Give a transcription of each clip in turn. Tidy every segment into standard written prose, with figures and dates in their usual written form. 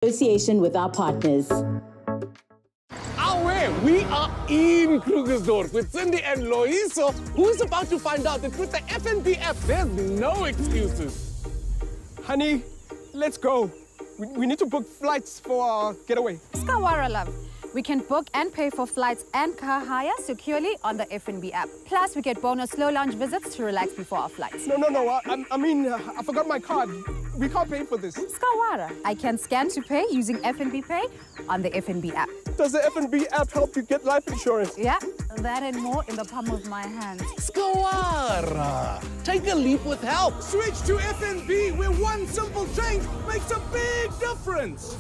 Association with our partners. We are in Krugersdorp with Cindy and Loiso, who's about to find out that with the FNB app, there's no excuses. Honey, let's go. We need to book flights for our getaway. Skawara, love. We can book and pay for flights and car hire securely on the FNB app. Plus, we get bonus slow lounge visits to relax before our flights. No. I forgot my card. We can't pay for this. Skawara. I can scan to pay using FNB Pay on the FNB app. Does the FNB app help you get life insurance? Yeah, that and more in the palm of my hand. Skawara. Take a leap with help. Switch to FNB, where one simple change makes a big difference.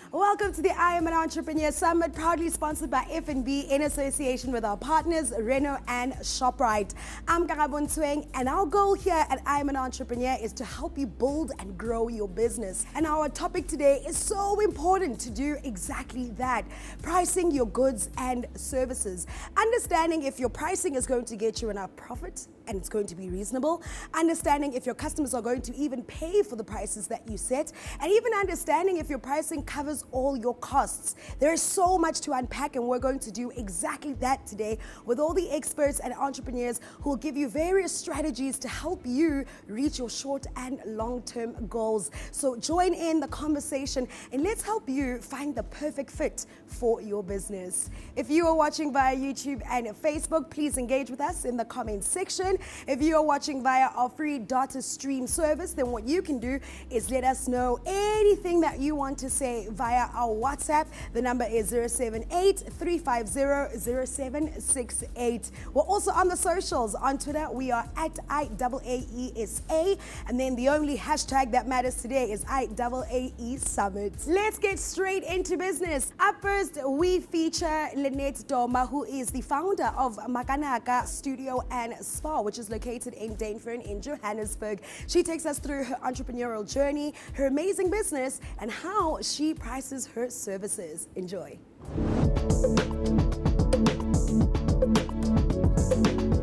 Welcome to the I Am an Entrepreneur Summit, proudly sponsored by FNB in association with our partners, Renault and ShopRite. I'm Karabon Tsweng, and our goal here at I Am an Entrepreneur is to help you build and grow your business. And our topic today is so important to do exactly that, pricing your goods and services. Understanding if your pricing is going to get you enough profit and it's going to be reasonable, understanding if your customers are going to even pay for the prices that you set, and even understanding if your pricing covers all your costs. There is so much to unpack, and we're going to do exactly that today with all the experts and entrepreneurs who will give you various strategies to help you reach your short and long-term goals. So join in the conversation and let's help you find the perfect fit for your business. If you are watching via YouTube and Facebook, please engage with us in the comments section. If you are watching via our free data stream service, then what you can do is let us know anything that you want to say via our WhatsApp. The number is 078-350-0768. We're also on the socials. On Twitter, we are at IAAESA. And then the only hashtag that matters today is IAAE Summit. Let's get straight into business. Up first, we feature Lynette Doma, who is the founder of Makanaka Studio and Spa, which is located in Dainfern in Johannesburg. She takes us through her entrepreneurial journey, her amazing business, and how she prices her services. Enjoy.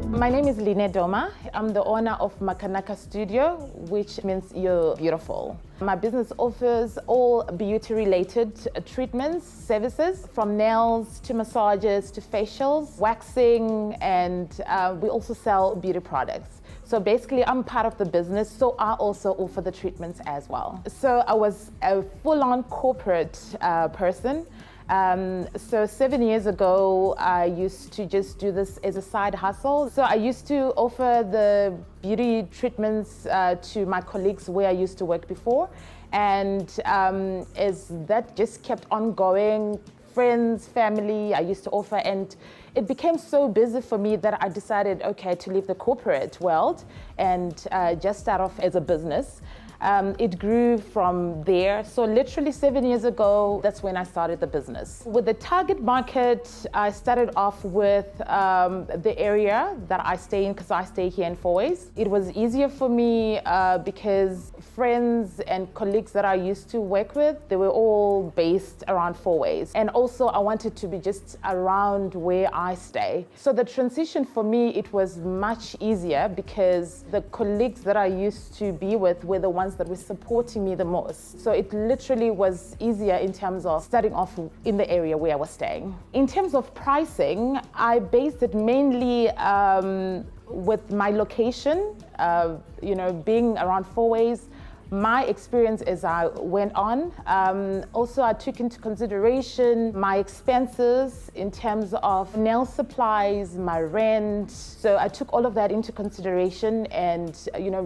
My name is Lynette Doma. I'm the owner of Makanaka Studio, which means you're beautiful. My business offers all beauty-related treatments, services, from nails to massages to facials, waxing, and we also sell beauty products. So basically, I'm part of the business, so I also offer the treatments as well. So I was a full-on corporate person. So 7 years ago, I used to just do this as a side hustle. So I used to offer the beauty treatments to my colleagues where I used to work before. And as that just kept on going, friends, family, I used to offer, and it became so busy for me that I decided, okay, to leave the corporate world and just start off as a business. It grew from there. So literally 7 years ago, that's when I started the business. With the target market, I started off with the area that I stay in, because I stay here in Fourways. It was easier for me because friends and colleagues that I used to work with, they were all based around Fourways. And also I wanted to be just around where I stay. So the transition for me, it was much easier because the colleagues that I used to be with were the ones that were supporting me the most. So it literally was easier in terms of starting off in the area where I was staying. In terms of pricing, I based it mainly with my location, being around Fourways. My experience as I went on. Also, I took into consideration my expenses in terms of nail supplies, my rent. So I took all of that into consideration and,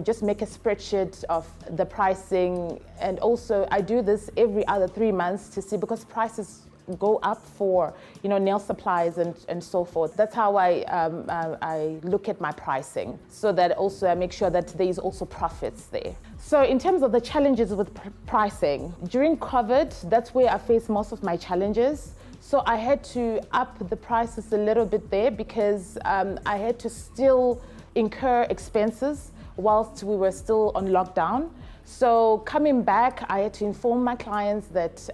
just make a spreadsheet of the pricing. And also, I do this every other 3 months to see, because prices go up for nail supplies and so forth. That's how I look at my pricing, so that also I make sure that there is also profits there. So in terms of the challenges with pricing, during COVID, that's where I faced most of my challenges, So I had to up the prices a little bit there because I had to still incur expenses whilst we were still on lockdown. So coming back, I had to inform my clients that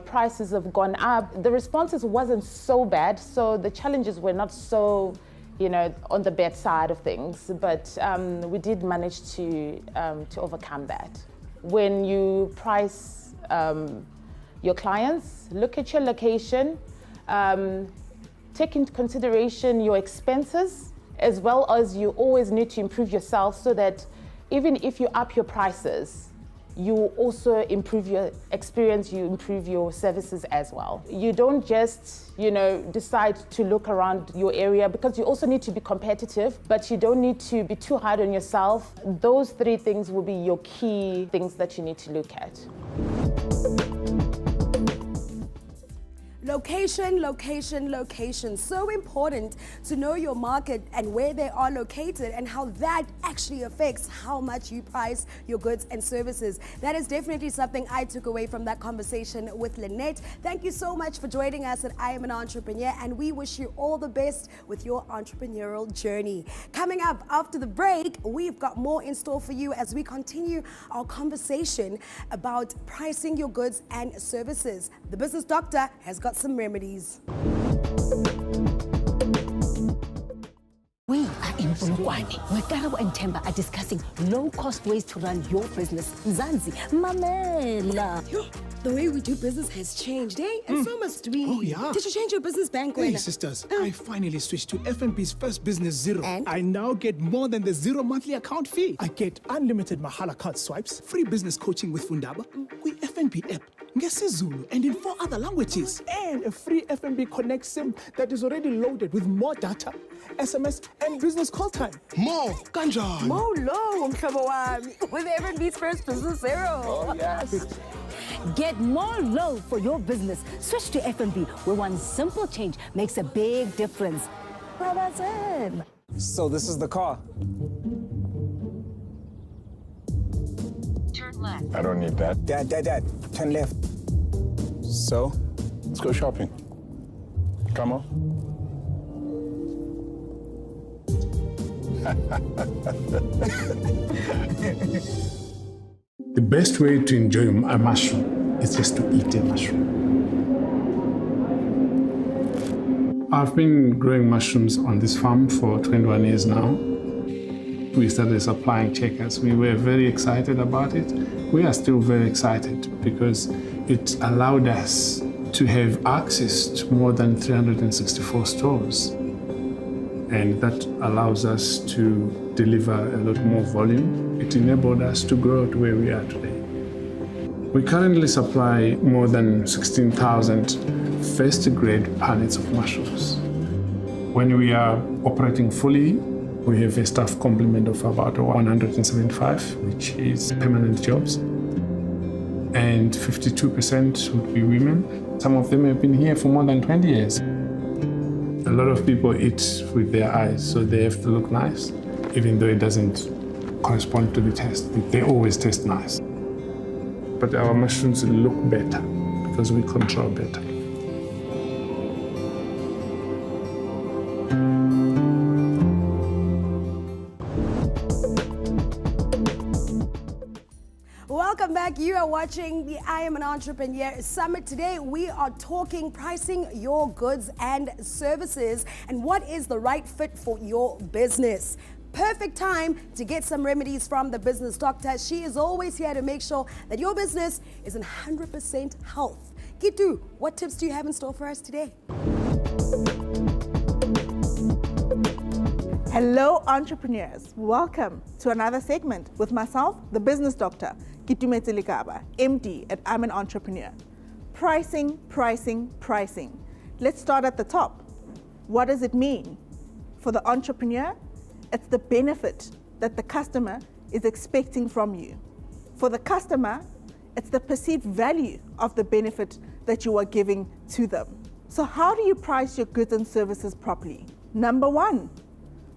prices have gone up. The responses wasn't so bad, so the challenges were not so, on the bad side of things. But we did manage to overcome that. When you price your clients, look at your location, take into consideration your expenses, as well as you always need to improve yourself so that even if you up your prices, you also improve your experience, you improve your services as well. You don't just, decide to look around your area, because you also need to be competitive, but you don't need to be too hard on yourself. Those 3 things will be your key things that you need to look at. Location, location, location. So important to know your market and where they are located and how that actually affects how much you price your goods and services. That is definitely something I took away from that conversation with Lynette. Thank you so much for joining us at I Am an Entrepreneur, and we wish you all the best with your entrepreneurial journey. Coming up after the break, we've got more in store for you as we continue our conversation about pricing your goods and services. The Business Doctor has got some remedies. We are in Bulukwane, where Karabo and Temba are discussing low-cost ways to run your business. Zanzi, Mamela. The way we do business has changed, eh? And so must we. Oh, yeah. Did you change your business bank? Hey, sisters, I finally switched to FNB's First Business Zero. And? I now get more than the zero monthly account fee. I get unlimited Mahala card swipes, free business coaching with Fundaba, with FNB app, ngesiZulu, and in 4 other languages. And a free FNB Connect SIM that is already loaded with more data, SMS, and business call time. More, kanjani. Oh, low, mhlobo wami, with FNB's First Business Zero. Oh, yes. Get more low for your business. Switch to FNB, where one simple change makes a big difference. Well, that's it. So this is the car. Turn left. I don't need that. Dad, turn left. So? Let's go shopping. Come on. The best way to enjoy a mushroom is just to eat a mushroom. I've been growing mushrooms on this farm for 21 years now. We started supplying checkers. We were very excited about it. We are still very excited because it allowed us to have access to more than 364 stores. And that allows us to deliver a lot more volume. It enabled us to grow to where we are today. We currently supply more than 16,000 first-grade pallets of mushrooms. When we are operating fully, we have a staff complement of about 175, which is permanent jobs. And 52% would be women. Some of them have been here for more than 20 years. A lot of people eat with their eyes, so they have to look nice, even though it doesn't correspond to the taste. They always taste nice. But our mushrooms look better because we control better. Welcome back. You are watching the I Am an Entrepreneur Summit. Today we are talking pricing your goods and services and what is the right fit for your business. Perfect time to get some remedies from the Business Doctor. She is always here to make sure that your business is in 100% health. Gitu, what tips do you have in store for us today? Hello, entrepreneurs. Welcome to another segment with myself, the Business Doctor, Kitumetse Likaba, MD at I'm an Entrepreneur. Pricing, pricing, pricing. Let's start at the top. What does it mean? For the entrepreneur, it's the benefit that the customer is expecting from you. For the customer, it's the perceived value of the benefit that you are giving to them. So how do you price your goods and services properly? Number 1,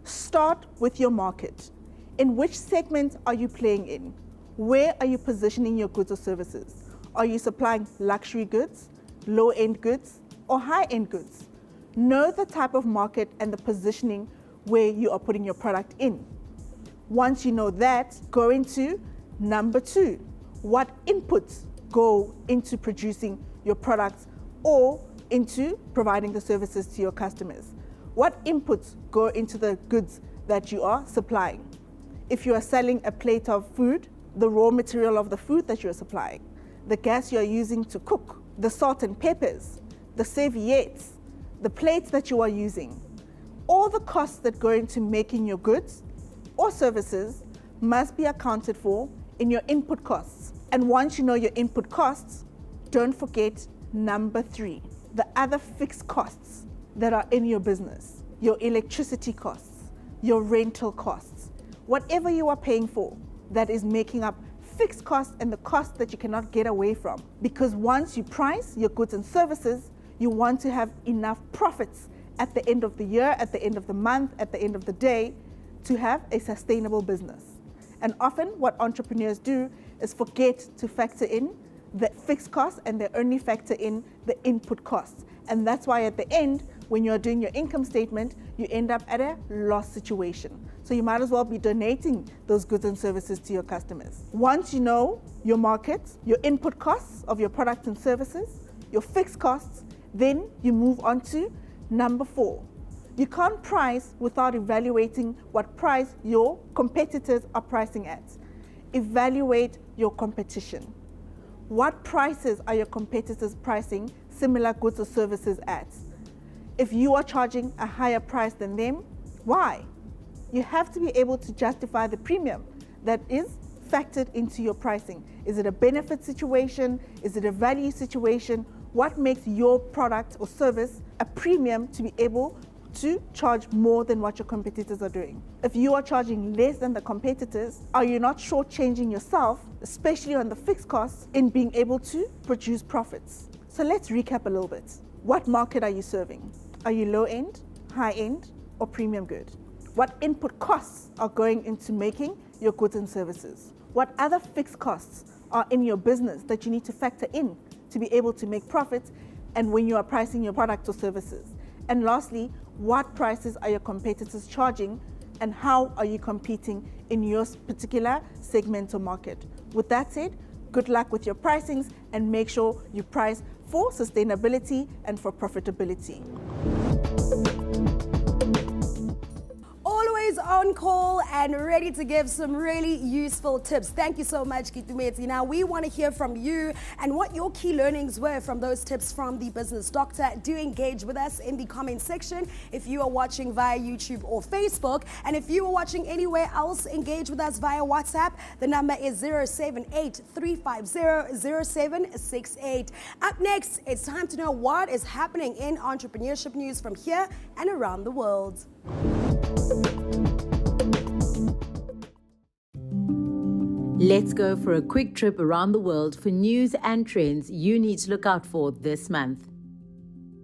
start with your market. In which segment are you playing in? Where are you positioning your goods or services? Are you supplying luxury goods, low-end goods or high-end goods? Know the type of market and the positioning where you are putting your product in. Once you know that, go into number 2. What inputs go into producing your products or into providing the services to your customers? What inputs go into the goods that you are supplying? If you are selling a plate of food, the raw material of the food that you're supplying, the gas you're using to cook, the salt and peppers, the serviettes, the plates that you are using, all the costs that go into making your goods or services must be accounted for in your input costs. And once you know your input costs, don't forget number 3, the other fixed costs that are in your business, your electricity costs, your rental costs, whatever you are paying for that is making up fixed costs and the costs that you cannot get away from. Because once you price your goods and services, you want to have enough profits at the end of the year, at the end of the month, at the end of the day, to have a sustainable business. And often what entrepreneurs do is forget to factor in the fixed costs and they only factor in the input costs. And that's why at the end, when you're doing your income statement, you end up at a loss situation. So you might as well be donating those goods and services to your customers. Once you know your markets, your input costs of your products and services, your fixed costs, then you move on to number 4. You can't price without evaluating what price your competitors are pricing at. Evaluate your competition. What prices are your competitors pricing similar goods or services at? If you are charging a higher price than them, why? You have to be able to justify the premium that is factored into your pricing. Is it a benefit situation? Is it a value situation? What makes your product or service a premium to be able to charge more than what your competitors are doing? If you are charging less than the competitors, are you not shortchanging yourself, especially on the fixed costs, in being able to produce profits? So let's recap a little bit. What market are you serving? Are you low end, high end, or premium good? What input costs are going into making your goods and services? What other fixed costs are in your business that you need to factor in to be able to make profits and when you are pricing your products or services? And lastly, what prices are your competitors charging and how are you competing in your particular segment or market? With that said, good luck with your pricings and make sure you price for sustainability and for profitability. Always on call and ready to give some really useful tips. Thank you so much, Kitumeti. Now, we want to hear from you and what your key learnings were from those tips from the Business Doctor. Do engage with us in the comment section if you are watching via YouTube or Facebook. And if you are watching anywhere else, engage with us via WhatsApp. The number is 078-350-0768. Up next, it's time to know what is happening in entrepreneurship news from here and around the world. Let's go for a quick trip around the world for news and trends you need to look out for this month.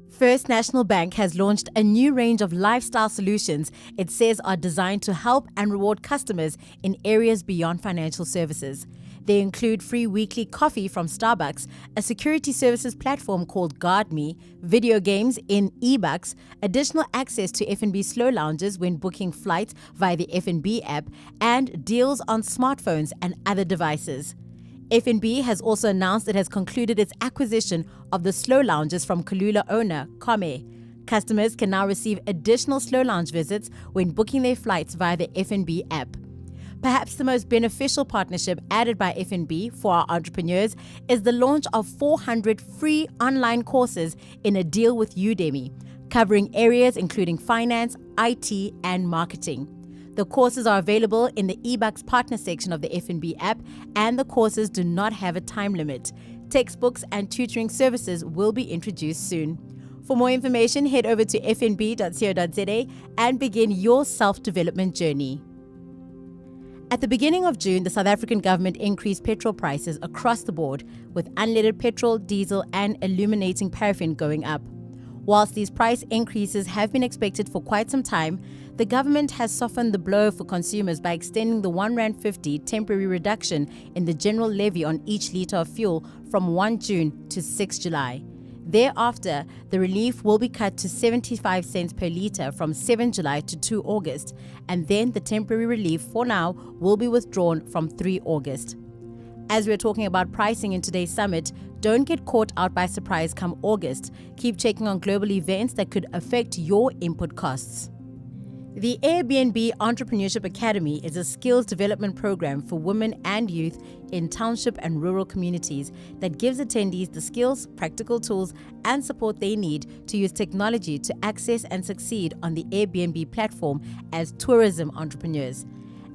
First National Bank has launched a new range of lifestyle solutions it says are designed to help and reward customers in areas beyond financial services. They include free weekly coffee from Starbucks, a security services platform called GuardMe, video games in eBucks, additional access to F&B slow lounges when booking flights via the F&B app, and deals on smartphones and other devices. F&B has also announced it has concluded its acquisition of the slow lounges from Kulula owner Kome. Customers can now receive additional slow lounge visits when booking their flights via the F&B app. Perhaps the most beneficial partnership added by F&B for our entrepreneurs is the launch of 400 free online courses in a deal with Udemy, covering areas including finance, IT, and marketing. The courses are available in the eBucks partner section of the F&B app, and the courses do not have a time limit. Textbooks and tutoring services will be introduced soon. For more information, head over to fnb.co.za and begin your self-development journey. At the beginning of June, the South African government increased petrol prices across the board, with unleaded petrol, diesel, and illuminating paraffin going up. Whilst these price increases have been expected for quite some time, the government has softened the blow for consumers by extending the R1.50 temporary reduction in the general levy on each litre of fuel from 1 June to 6 July. Thereafter, the relief will be cut to 75 cents per litre from 7 July to 2 August, and then the temporary relief for now will be withdrawn from 3 August. As we're talking about pricing in today's summit, don't get caught out by surprise come August. Keep checking on global events that could affect your input costs. The Airbnb Entrepreneurship Academy is a skills development program for women and youth in township and rural communities that gives attendees the skills, practical tools, and support they need to use technology to access and succeed on the Airbnb platform as tourism entrepreneurs.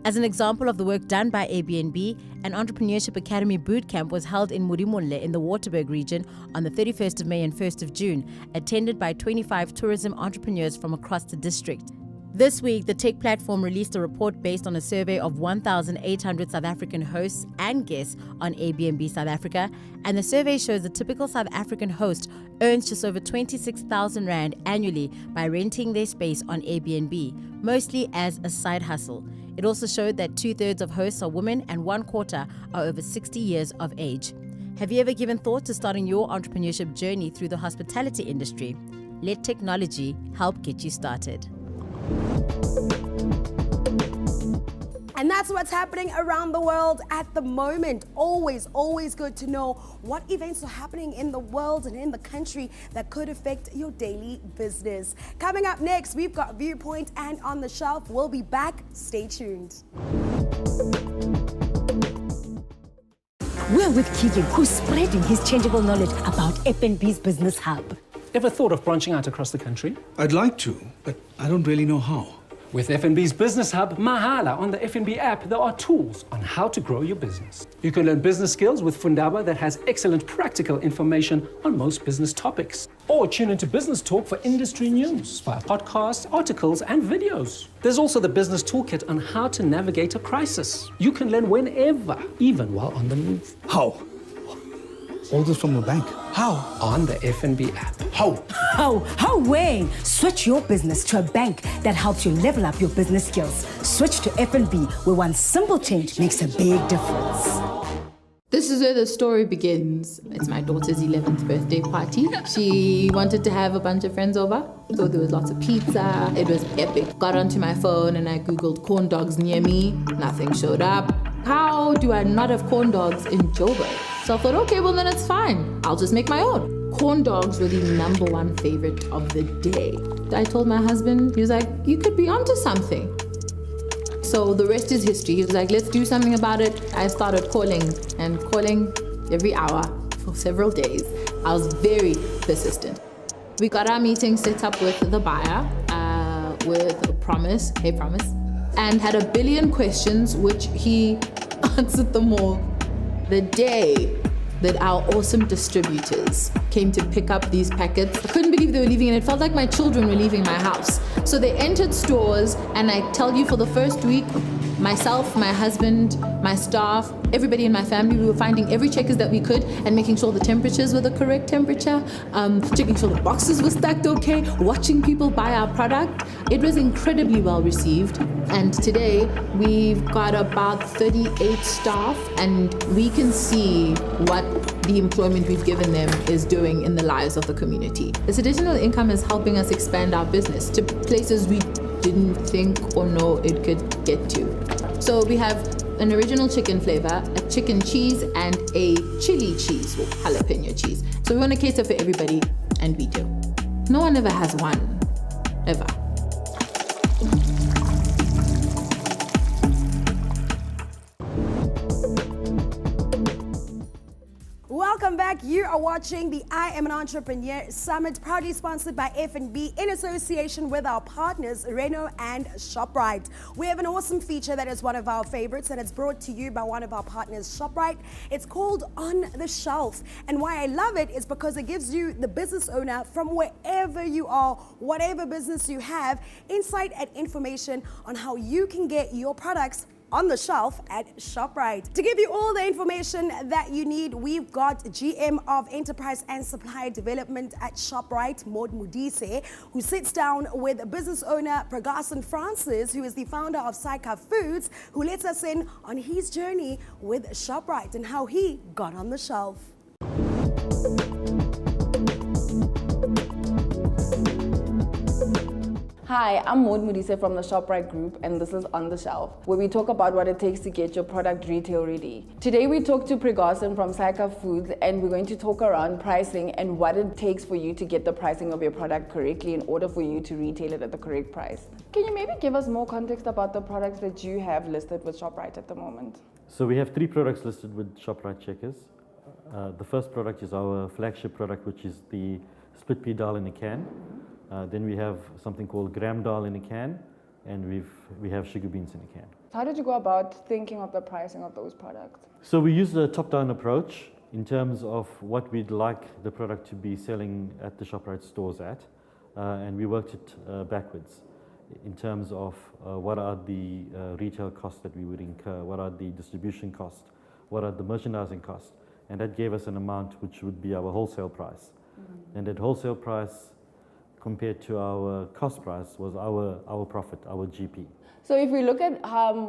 As an example of the work done by Airbnb, an Entrepreneurship Academy bootcamp was held in Murimulle in the Waterberg region on the 31st of May and 1st of June, attended by 25 tourism entrepreneurs from across the district. This week, the tech platform released a report based on a survey of 1,800 South African hosts and guests on Airbnb South Africa, and the survey shows a typical South African host earns just over 26,000 Rand annually by renting their space on Airbnb, mostly as a side hustle. It also showed that 2/3 of hosts are women and 1/4 are over 60 years of age. Have you ever given thought to starting your entrepreneurship journey through the hospitality industry? Let technology help get you started. And that's what's happening around the world at the moment. Always good to know what events are happening in the world and in the country that could affect your daily business. Coming up next, we've got Viewpoint and On the Shelf. We'll be back. Stay tuned. We're with Keegan, who's spreading his changeable knowledge about FNB's Business Hub. Ever thought of branching out across the country? I'd like to, but I don't really know how. With FNB's Business Hub, Mahala, on the FNB app, there are tools on how to grow your business. You can learn business skills with Fundaba that has excellent practical information on most business topics. Or tune into Business Talk for industry news via podcasts, articles, and videos. There's also the Business Toolkit on how to navigate a crisis. You can learn whenever, even while on the move. How? All this from a bank. How? On the FNB app. How? How way? Switch your business to a bank that helps you level up your business skills. Switch to FNB, where one simple change makes a big difference. This is where the story begins. It's my daughter's 11th birthday party. She wanted to have a bunch of friends over, so there was lots of pizza. It was epic. Got onto my phone and I Googled corn dogs near me. Nothing showed up. How do I not have corn dogs in Joburg? So I thought, okay, well then it's fine. I'll just make my own. Corn dogs were the #1 favorite of the day. I told my husband, he was like, you could be onto something. So the rest is history. He was like, let's do something about it. I started calling every hour for several days. I was very persistent. We got our meeting set up with the buyer, with Promise, hey Promise, and had 1 billion questions, which he answered them all. The day that our awesome distributors came to pick up these packets, I couldn't believe they were leaving, and it felt like my children were leaving my house. So they entered stores, and I tell you, for the first week, myself, my husband, my staff, everybody in my family, we were finding every checkers that we could and making sure the temperatures were the correct temperature, checking sure the boxes were stacked okay, watching people buy our product. It was incredibly well received. And today we've got about 38 staff, and we can see what the employment we've given them is doing in the lives of the community. This additional income is helping us expand our business to places we didn't think or know it could get to. So we have an original chicken flavor, a chicken cheese, and a chili cheese, or jalapeno cheese. So we want to cater for everybody, and we do. No one ever has one, ever. Welcome back. You are watching the I Am an Entrepreneur Summit, proudly sponsored by FNB in association with our partners Renault and ShopRite. We have an awesome feature that is one of our favorites, and it's brought to you by one of our partners, ShopRite. It's called On the Shelf. And why I love it is because it gives you, the business owner, from wherever you are, whatever business you have, insight and information on how you can get your products on the shelf at ShopRite. To give you all the information that you need, we've got GM of Enterprise and Supply Development at ShopRite, Maud Modise, who sits down with business owner Pragasan Francis, who is the founder of Saika Foods, who lets us in on his journey with ShopRite and how he got on the shelf. Hi, I'm Maud Modise from the ShopRite Group, and this is On the Shelf, where we talk about what it takes to get your product retail ready. Today we talk to Pregason from Saika Foods, and we're going to talk around pricing and what it takes for you to get the pricing of your product correctly in order for you to retail it at the correct price. Can you maybe give us more context about the products that you have listed with ShopRite at the moment? So we have 3 products listed with ShopRite Checkers. The first product is our flagship product, which is the split pea dal in a can. Then we have something called gram dal in a can, and we have sugar beans in a can. How did you go about thinking of the pricing of those products? So we use a top-down approach in terms of what we'd like the product to be selling at the ShopRite stores at, and we worked it backwards in terms of what are the retail costs that we would incur, what are the distribution costs, what are the merchandising costs, and that gave us an amount which would be our wholesale price. And that wholesale price compared to our cost price was our profit, our GP. So if we look at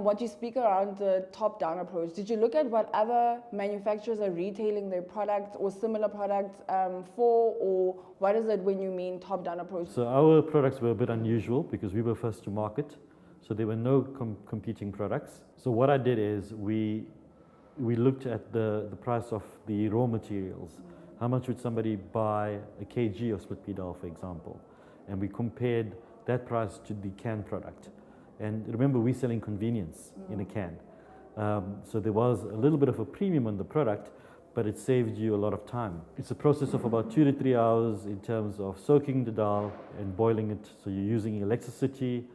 what you speak around the top-down approach, did you look at what other manufacturers are retailing their products or similar products for, or what is it when you mean top-down approach? So our products were a bit unusual because we were first to market, so there were no competing products. So what I did is we looked at the price of the raw materials. How much would somebody buy a kg of split pea dal, for example? And we compared that price to the canned product. And remember, we're selling convenience in a can. So there was a little bit of a premium on the product, but it saved you a lot of time. It's a process of about 2 to 3 hours in terms of soaking the dal and boiling it. So you're using electricity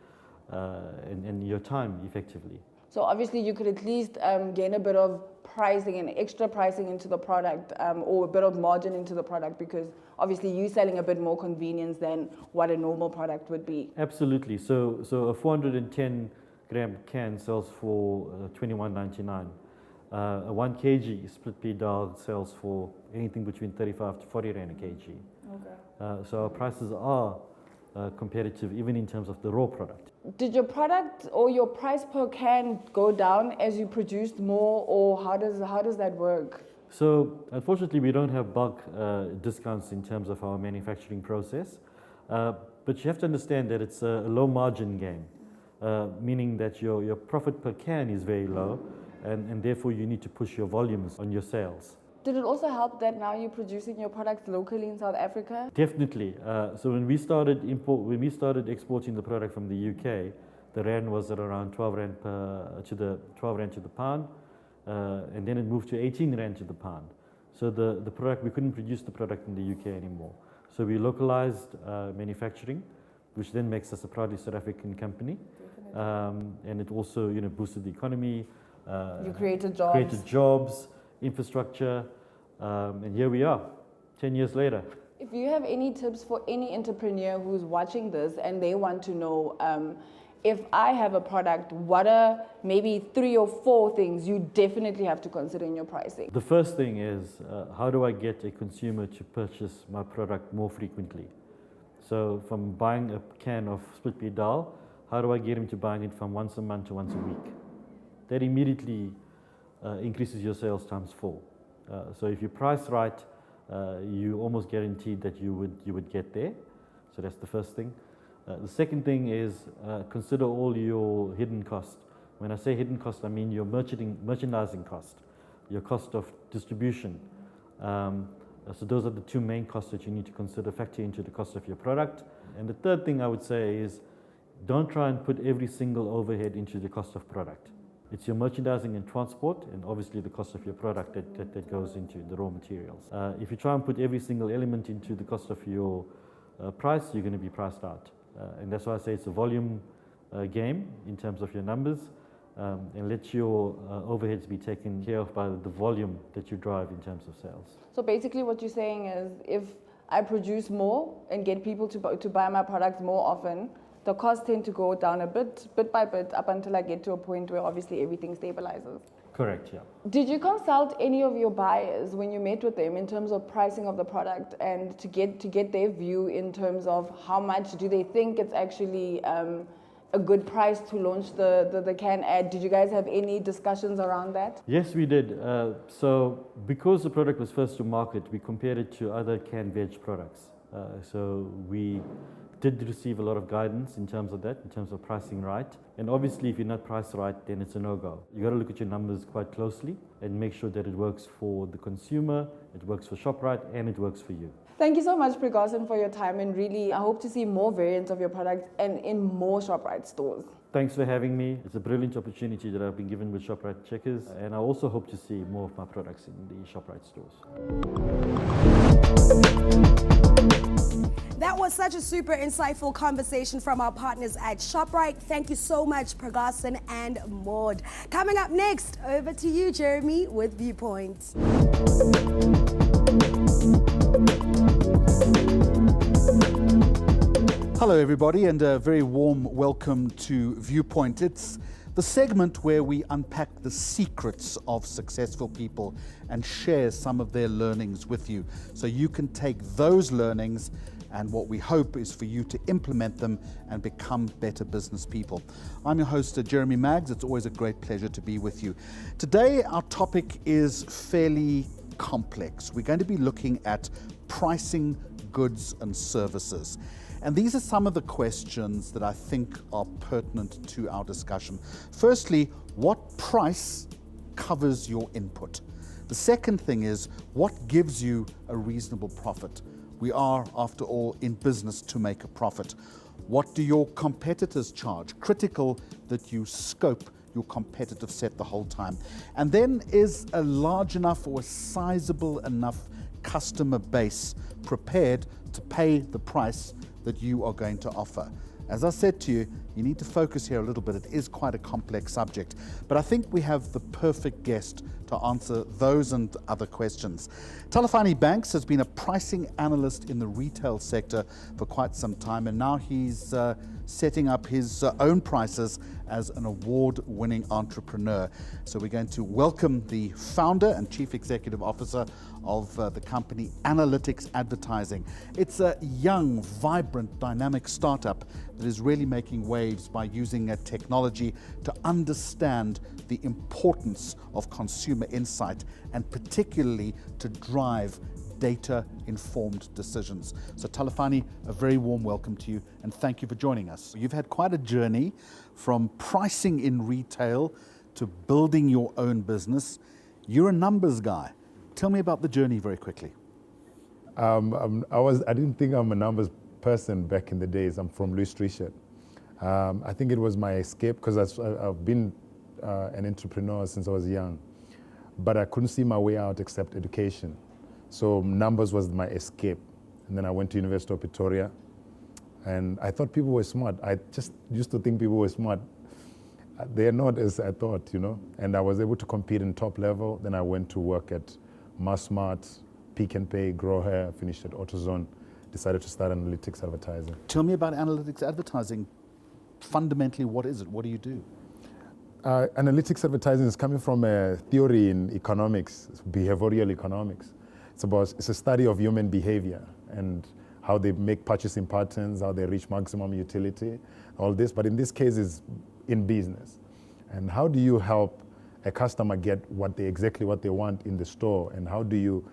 and your time effectively. So obviously you could at least gain a bit of pricing and extra pricing into the product or a bit of margin into the product because obviously you're selling a bit more convenience than what a normal product would be. Absolutely. So a 410 gram can sells for $21.99. A 1 kg split pea dal sells for anything between 35 to 40 rand a kg. Okay. So our prices are competitive even in terms of the raw product. Did your product or your price per can go down as you produced more, or how does that work? So unfortunately we don't have bulk discounts in terms of our manufacturing process, but you have to understand that it's a low margin game, meaning that your profit per can is very low and therefore you need to push your volumes on your sales. Did it also help that now you're producing your products locally in South Africa? Definitely. So when we started exporting the product from the UK, the rand was at around 12 rand to the pound, and then it moved to 18 rand to the pound. So the product, we couldn't produce the product in the UK anymore. So we localized manufacturing, which then makes us a proudly South African company, and it also boosted the economy. You created jobs. Infrastructure, and here we are, 10 years later. If you have any tips for any entrepreneur who's watching this and they want to know, if I have a product, what are maybe 3 or 4 things you definitely have to consider in your pricing? The first thing is, how do I get a consumer to purchase my product more frequently? So from buying a can of split pea dal, how do I get him to buying it from once a month to once a week? That immediately increases your sales times 4. So if you price right, you almost guaranteed that you would get there. So that's the first thing. The second thing is consider all your hidden cost. When I say hidden cost, I mean your merchandising cost, your cost of distribution. So those are the 2 main costs that you need to consider, factor into the cost of your product. And the third thing I would say is don't try and put every single overhead into the cost of product. It's your merchandising and transport, and obviously the cost of your product that goes into the raw materials. If you try and put every single element into the cost of your price, you're going to be priced out. And that's why I say it's a volume game in terms of your numbers, and let your overheads be taken care of by the volume that you drive in terms of sales. So basically what you're saying is if I produce more and get people to buy my products more often, the costs tend to go down a bit by bit, up until I get to a point where obviously everything stabilizes. Correct, yeah. Did you consult any of your buyers when you met with them in terms of pricing of the product and to get their view in terms of how much do they think it's actually a good price to launch the can ad? Did you guys have any discussions around that? Yes, we did. So because the product was first to market, we compared it to other canned veg products. So we did receive a lot of guidance in terms of that, in terms of pricing right. And obviously, if you're not priced right, then it's a no-go. You got to look at your numbers quite closely and make sure that it works for the consumer, it works for ShopRite, and it works for you. Thank you so much, Pregasan, for your time, and really, I hope to see more variants of your product and in more ShopRite stores. Thanks for having me. It's a brilliant opportunity that I've been given with ShopRite Checkers, and I also hope to see more of my products in the ShopRite stores. That was such a super insightful conversation from our partners at ShopRite. Thank you so much, Pregasan and Maud. Coming up next, over to you, Jeremy, with Viewpoint. Hello, everybody, and a very warm welcome to Viewpoint. It's the segment where we unpack the secrets of successful people and share some of their learnings with you so you can take those learnings and what we hope is for you to implement them and become better business people. I'm your host, Jeremy Maggs. It's always a great pleasure to be with you. Today, our topic is fairly complex. We're going to be looking at pricing goods and services. And these are some of the questions that I think are pertinent to our discussion. Firstly, what price covers your input? The second thing is, what gives you a reasonable profit? We are, after all, in business to make a profit. What do your competitors charge? Critical that you scope your competitive set the whole time. And then, is a large enough or a sizable enough customer base prepared to pay the price that you are going to offer? As I said to you, you need to focus here a little bit. It is quite a complex subject, but I think we have the perfect guest to answer those and other questions. Talafani Banks has been a pricing analyst in the retail sector for quite some time, and now he's setting up his own prices as an award-winning entrepreneur. So we're going to welcome the founder and chief executive officer of the company Analytics Advertising. It's a young, vibrant, dynamic startup that is really making waves by using technology to understand the importance of consumer insight and particularly to drive data-informed decisions. So Talafani, a very warm welcome to you and thank you for joining us. You've had quite a journey from pricing in retail to building your own business. You're a numbers guy. Tell me about the journey very quickly. I didn't think I'm a numbers person back in the days. I'm from Louis Trichet. I think it was my escape because I've been an entrepreneur since I was young, but I couldn't see my way out except education. So numbers was my escape. And then I went to University of Pretoria and I thought people were smart. I just used to think people were smart. They're not as I thought, you know, and I was able to compete in top level. Then I went to work at Massmart, Pick and Pay, Grow Hair, finished at AutoZone, decided to start analytics advertising. Tell me about analytics advertising. Fundamentally, what is it? What do you do? Analytics advertising is coming from a theory in economics, behavioral economics. It's a study of human behavior and how they make purchasing patterns, how they reach maximum utility, all this. But in this case, is in business. And how do you help a customer get exactly what they want in the store? And how do you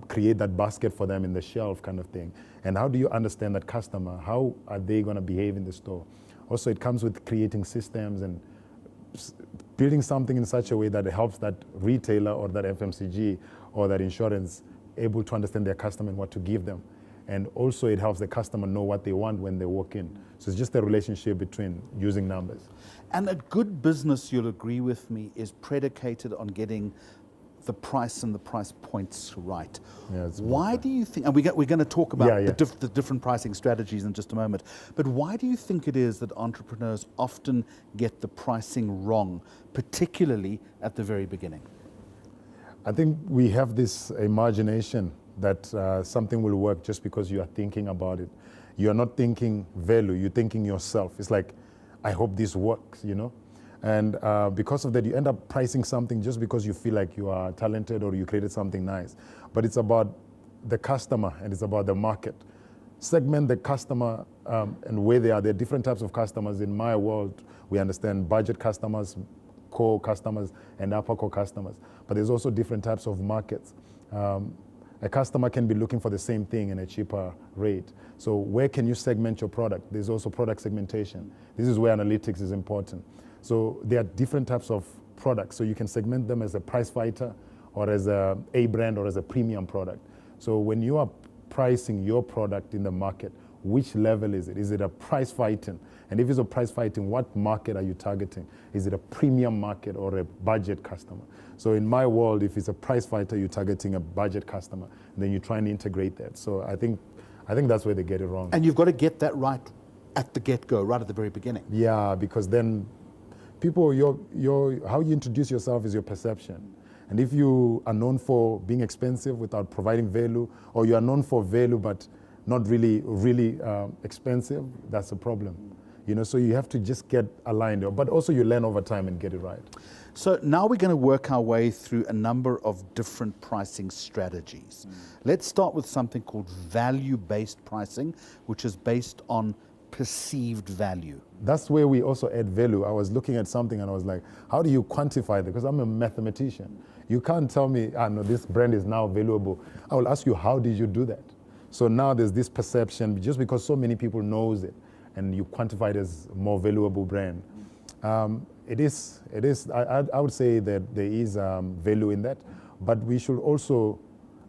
create that basket for them in the shelf kind of thing? And how do you understand that customer? How are they going to behave in the store? Also, it comes with creating systems and building something in such a way that it helps that retailer or that FMCG or that insurance able to understand their customer and what to give them. And also it helps the customer know what they want when they walk in. So it's just a relationship between using numbers. And a good business, you'll agree with me, is predicated on getting the price and the price points right. Yeah, why do you think, and we're going to talk about the different pricing strategies in just a moment, but why do you think it is that entrepreneurs often get the pricing wrong, particularly at the very beginning? I think we have this imagination that something will work just because you are thinking about it. You are not thinking value, you're thinking yourself. It's like, I hope this works, you know? And because of that, you end up pricing something just because you feel like you are talented or you created something nice. But it's about the customer and it's about the market. Segment the customer and where they are. There are different types of customers. In my world, we understand budget customers, core customers, and upper core customers. But there's also different types of markets. A customer can be looking for the same thing in a cheaper rate. So where can you segment your product? There's also product segmentation. This is where analytics is important. So there are different types of products. So you can segment them as a price fighter or as a brand or as a premium product. So when you are pricing your product in the market, which level is it? Is it a price fighting? And if it's a price fighting, what market are you targeting? Is it a premium market or a budget customer? So in my world, if it's a price fighter, you're targeting a budget customer, and then you try and integrate that. So I think that's where they get it wrong. And you've got to get that right at the get-go, right at the very beginning. Yeah, because then people, how you introduce yourself is your perception. And if you are known for being expensive without providing value, or you are known for value but not really expensive, that's a problem. You know, so you have to just get aligned, but also you learn over time and get it right. So now we're going to work our way through a number of different pricing strategies. Let's start with something called value-based pricing, which is based on perceived value. That's where we also add value. I was looking at something and I was like, how do you quantify that? Because I'm a mathematician. You can't tell me, no, this brand is now valuable. I will ask you, how did you do that? So now there's this perception, just because so many people knows it, and you quantify it as more valuable brand. It is. I would say that there is value in that, but we should also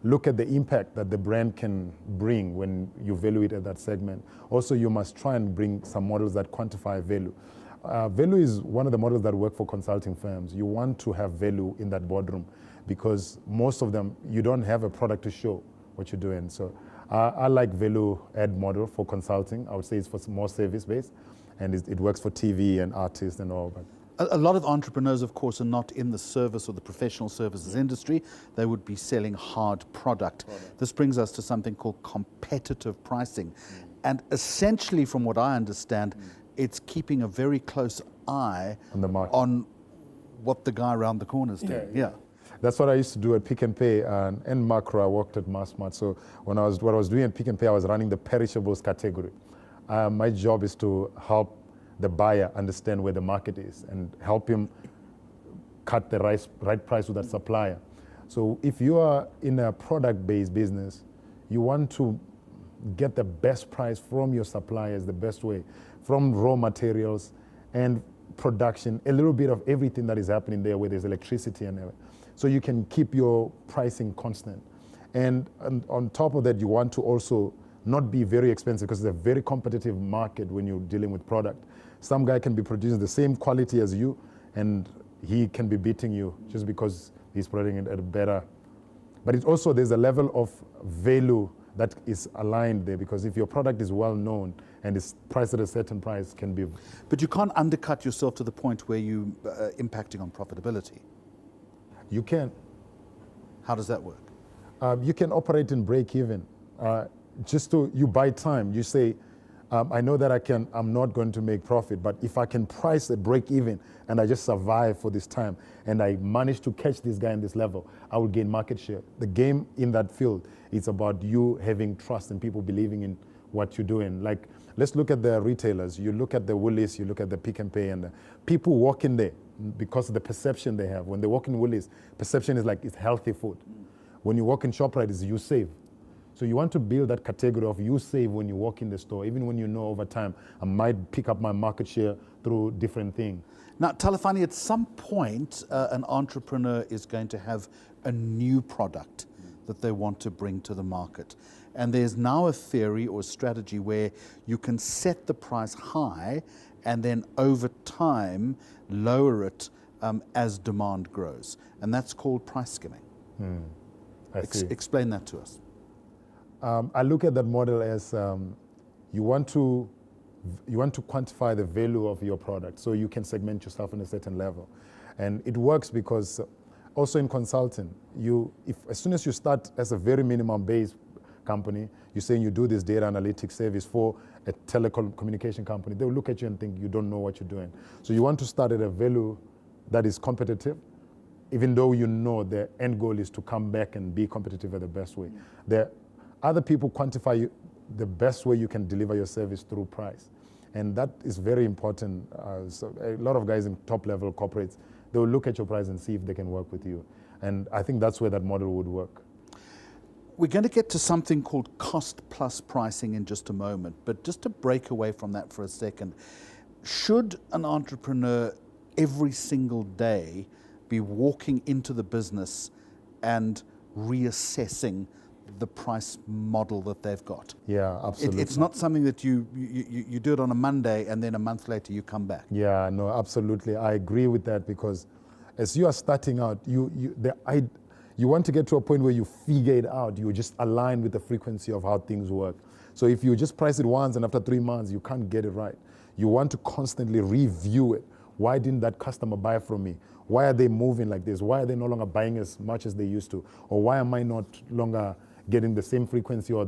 look at the impact that the brand can bring when you value it at that segment. Also, you must try and bring some models that quantify value. Value is one of the models that work for consulting firms. You want to have value in that boardroom because most of them, you don't have a product to show what you're doing. So I like value add model for consulting. I would say it's for more service-based, and it works for TV and artists and all. But a lot of entrepreneurs, of course, are not in the service or the professional services industry. They would be selling hard product. This brings us to something called competitive pricing. And essentially, from what I understand, it's keeping a very close eye on the market, on what the guy around the corner is doing. Yeah. That's what I used to do at Pick n Pay and Macro. I worked at Massmart. So what I was doing at Pick n Pay, I was running the perishables category. My job is to help the buyer understand where the market is and help him cut the right price with that supplier. So if you are in a product-based business, you want to get the best price from your suppliers the best way, from raw materials and production, a little bit of everything that is happening there where there's electricity and everything. So you can keep your pricing constant. And on top of that, you want to also not be very expensive because it's a very competitive market when you're dealing with product. Some guy can be producing the same quality as you and he can be beating you just because he's producing it at a better. But it's also, there's a level of value that is aligned there, because if your product is well known and is priced at a certain price, can be. But you can't undercut yourself to the point where you're impacting on profitability. You can. How does that work? You can operate in break even. You buy time. You say, I know that I'm not going to make profit, but if I can price a break even and I just survive for this time and I manage to catch this guy in this level, I will gain market share. The game in that field, it's about you having trust and people believing in what you're doing. Like, let's look at the retailers. You look at the Woolies, you look at the Pick n Pay, and the people walk in there because of the perception they have. When they walk in Woolies, perception is like it's healthy food. When you walk in ShopRite, it's you save. So you want to build that category of you save when you walk in the store, even when you know over time, I might pick up my market share through different things. Now, Talafani, at some point, an entrepreneur is going to have a new product that they want to bring to the market. And there's now a theory or strategy where you can set the price high and then over time lower it as demand grows. And that's called price skimming. Explain that to us. I look at that model as you want to quantify the value of your product so you can segment yourself on a certain level. And it works because also in consulting, as soon as you start as a very minimum base company, you're saying you do this data analytics service for a telecommunication company, they'll look at you and think you don't know what you're doing. So you want to start at a value that is competitive, even though you know the end goal is to come back and be competitive at the best way. Other people quantify the best way you can deliver your service through price. And that is very important. So a lot of guys in top level corporates, they will look at your price and see if they can work with you. And I think that's where that model would work. We're going to get to something called cost plus pricing in just a moment, but just to break away from that for a second, should an entrepreneur every single day be walking into the business and reassessing the price model that they've got? Yeah, absolutely. It's not something that you do it on a Monday and then a month later you come back. Yeah, no, absolutely. I agree with that, because as you are starting out, you want to get to a point where you figure it out. You just align with the frequency of how things work. So if you just price it once and after 3 months, you can't get it right. You want to constantly review it. Why didn't that customer buy from me? Why are they moving like this? Why are they no longer buying as much as they used to? Or why am I not longer getting the same frequency, or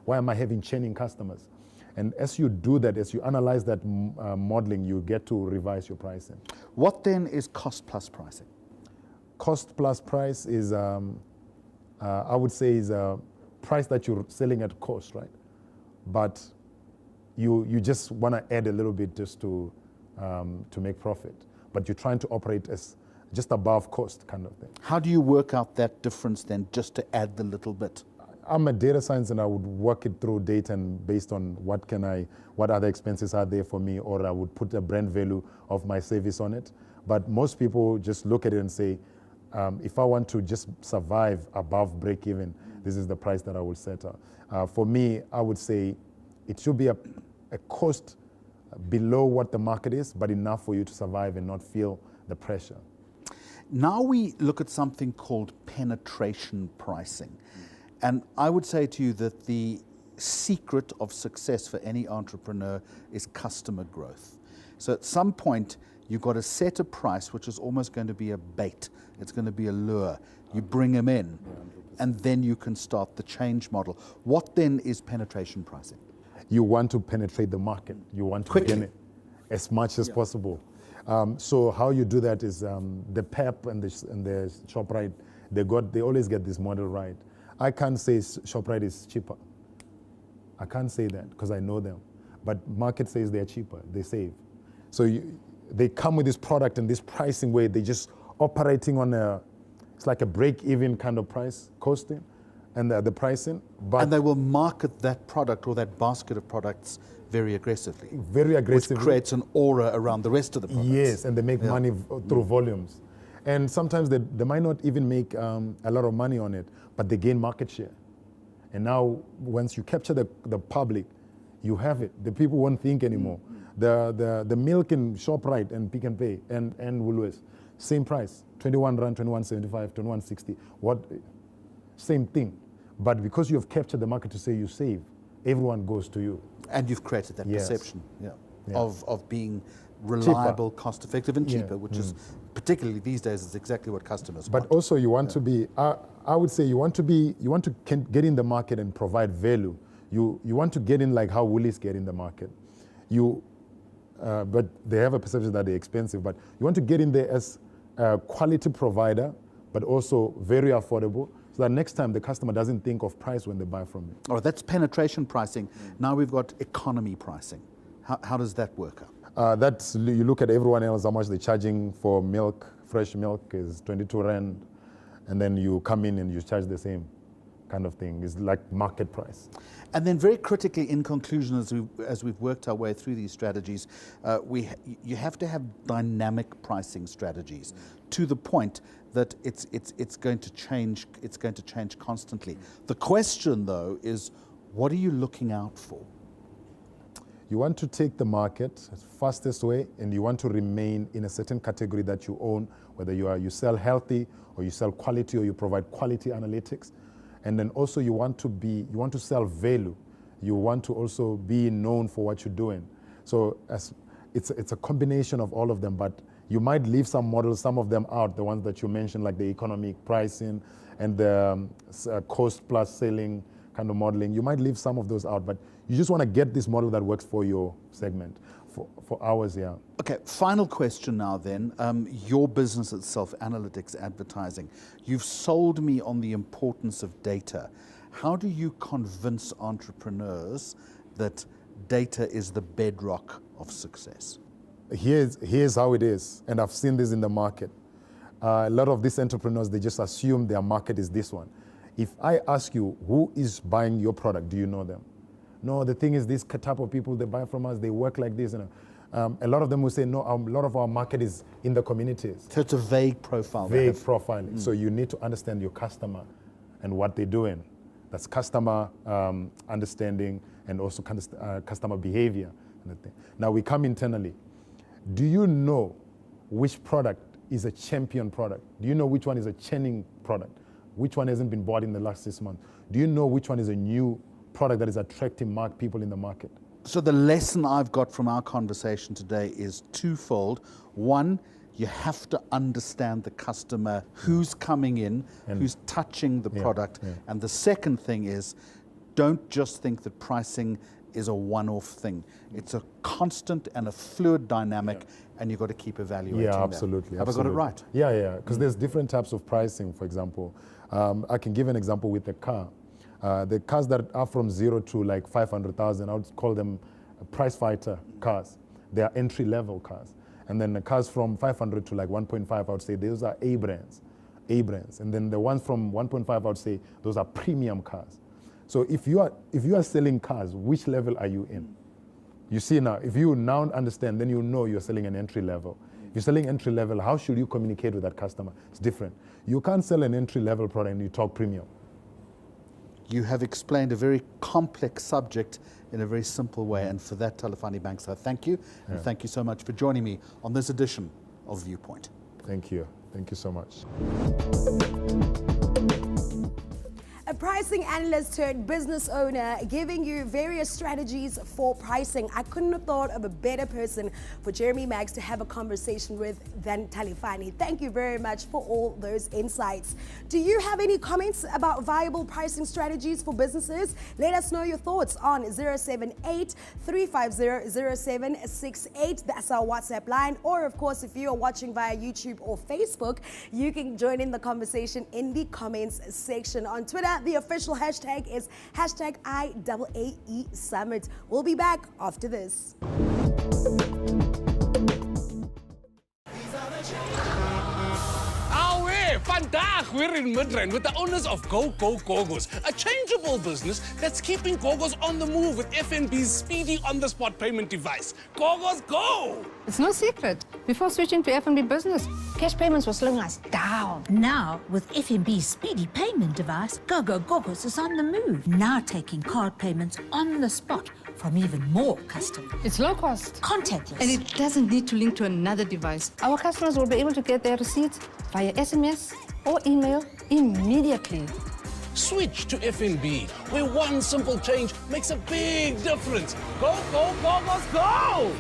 why am I having churning customers? And as you do that, as you analyze that modeling, you get to revise your pricing. What then is cost plus pricing? Cost plus price is, I would say, is a price that you're selling at cost, right? But you just want to add a little bit just to make profit. But you're trying to operate as just above cost kind of thing. How do you work out that difference then, just to add the little bit? I'm a data science, and I would work it through data and based on what other expenses are there for me, or I would put a brand value of my service on it. But most people just look at it and say, if I want to just survive above break even, this is the price that I will set up. For me, I would say it should be a cost below what the market is, but enough for you to survive and not feel the pressure. Now we look at something called penetration pricing. And I would say to you that the secret of success for any entrepreneur is customer growth. So at some point, you've got to set a price which is almost going to be a bait. It's going to be a lure. You bring them in, and then you can start the change model. What then is penetration pricing? You want to penetrate the market. You want to gain it as much as possible. So how you do that is the PEP and the ShopRite, they always get this model right. I can't say ShopRite is cheaper. I can't say that because I know them. But market says they're cheaper, they save. So they come with this product and this pricing way, they just operating on it's like a break-even kind of price costing and the pricing. And they will market that product or that basket of products very aggressively. Very aggressively. Which creates an aura around the rest of the products. Yes, and they make money through volumes. And sometimes they might not even make a lot of money on it, but they gain market share. And now, once you capture the public, you have it. The people won't think anymore. The milk in ShopRite and Pick and Pay and Woolworths, same price, 21 Rand, 21.75, 21.60. Same thing. But because you've captured the market to say you save, everyone goes to you. And you've created that perception of being reliable, cheaper. Cost effective and cheaper, which is particularly these days is exactly what customers want. But also you want to be, I would say you want to get in the market and provide value. You want to get in like how Woolies get in the market. But they have a perception that they're expensive, but you want to get in there as a quality provider, but also very affordable, so that next time the customer doesn't think of price when they buy from you. All right, that's penetration pricing. Now we've got economy pricing. How does that work out? You look at everyone else, how much they're charging for milk. Fresh milk is 22 Rand, and then you come in and you charge the same kind of thing. It's like market price. And then very critically, in conclusion, as we've worked our way through these strategies, you have to have dynamic pricing strategies to the point that it's going to change. It's going to change constantly. The question, though, is what are you looking out for? You want to take the market as fastest way, and you want to remain in a certain category that you own, whether you sell healthy or you sell quality or you provide quality analytics. And then also you want to sell value. You want to also be known for what you're doing. So it's a combination of all of them, but you might leave some models, some of them out, the ones that you mentioned, like the economic pricing and the cost plus selling kind of modeling. You might leave some of those out, but you just want to get this model that works for your segment, for ours, yeah. Okay, final question now then. Your business itself, analytics, advertising. You've sold me on the importance of data. How do you convince entrepreneurs that data is the bedrock of success? Here's how it is, and I've seen this in the market. A lot of these entrepreneurs, they just assume their market is this one. If I ask you, who is buying your product, do you know them? No, the thing is, this type of people, they buy from us, they work like this. A lot of them will say, no, a lot of our market is in the communities. So it's a vague profile. Vague profiling. So you need to understand your customer and what they're doing. That's customer understanding and also customer behavior. Now we come internally. Do you know which product is a champion product? Do you know which one is a churning product? Which one hasn't been bought in the last 6 months? Do you know which one is a new product that is attracting people in the market? So the lesson I've got from our conversation today is twofold. One, you have to understand the customer, who's coming in, who's touching the product. And the second thing is, don't just think that pricing is a one-off thing. It's a constant and a fluid dynamic, and you've got to keep evaluating that. Absolutely. Have I got it right? Yeah. Because there's different types of pricing, for example. I can give an example with the car. The cars that are from 0 to like 500,000, I would call them price fighter cars. They are entry-level cars. And then the cars from 500 to like 1.5, I would say those are A brands. And then the ones from 1.5, I would say those are premium cars. So if you are selling cars, which level are you in? You see now, if you now understand, then you know you're selling an entry level. If you're selling entry level, how should you communicate with that customer? It's different. You can't sell an entry level product and you talk premium. You have explained a very complex subject in a very simple way, and for that, Talafani Banks, I thank you, and thank you so much for joining me on this edition of Viewpoint. Thank you. Thank you so much. A pricing analyst turned business owner, giving you various strategies for pricing. I couldn't have thought of a better person for Jeremy Maggs to have a conversation with than Talifani. Thank you very much for all those insights. Do you have any comments about viable pricing strategies for businesses? Let us know your thoughts on 078-350-0768. That's our WhatsApp line. Or, of course, if you are watching via YouTube or Facebook, you can join in the conversation in the comments section. On Twitter, the official hashtag is #IAAE Summit. We'll be back after this. Vandaag we're in Midrand with the owners of Go Gogos, a changeable business that's keeping Gogos on the move with FNB's speedy on-the-spot payment device. Gogos Go! It's no secret. Before switching to FNB Business, cash payments were slowing us down. Now, with FNB's speedy payment device, Go Gogos is on the move, now taking card payments on the spot from even more customers. It's low cost, contactless, and it doesn't need to link to another device. Our customers will be able to get their receipts via SMS or email immediately. Switch to FNB, where one simple change makes a big difference. Go, go, Gogos, go!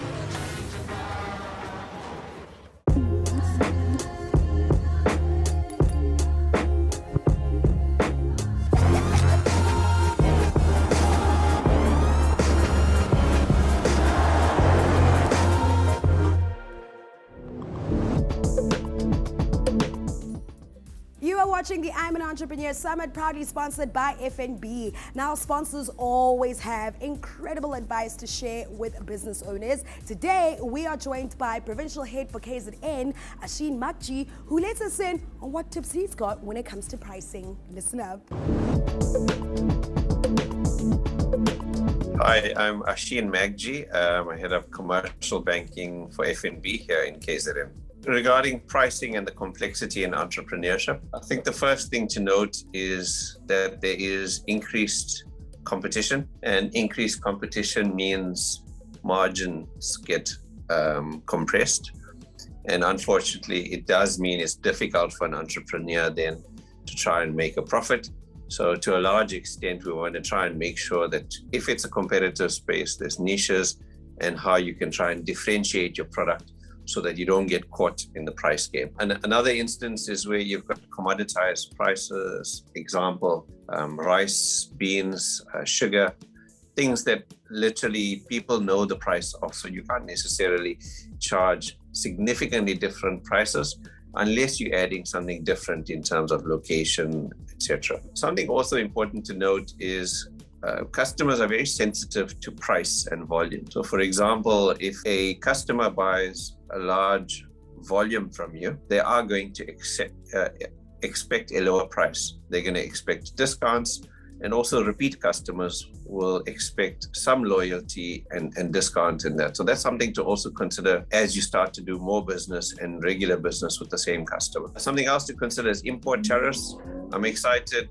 Watching the I'm an Entrepreneur Summit, proudly sponsored by FNB. Now, sponsors always have incredible advice to share with business owners. Today, we are joined by Provincial Head for KZN, Asheen Magji, who lets us in on what tips he's got when it comes to pricing. Listen up. Hi, I'm Asheen Magji. I'm head of commercial banking for FNB here in KZN. Regarding pricing and the complexity in entrepreneurship, I think the first thing to note is that there is increased competition, and increased competition means margins get compressed. And unfortunately, it does mean it's difficult for an entrepreneur then to try and make a profit. So to a large extent, we want to try and make sure that if it's a competitive space, there's niches and how you can try and differentiate your product so that you don't get caught in the price game. And another instance is where you've got commoditized prices, example, rice, beans, sugar, things that literally people know the price of, so you can't necessarily charge significantly different prices unless you're adding something different in terms of location, etc. Something also important to note is customers are very sensitive to price and volume. So for example, if a customer buys a large volume from you, they are going to expect a lower price. They're going to expect discounts, and also repeat customers will expect some loyalty and discount in that. So that's something to also consider as you start to do more business and regular business with the same customer. Something else to consider is import tariffs. I'm excited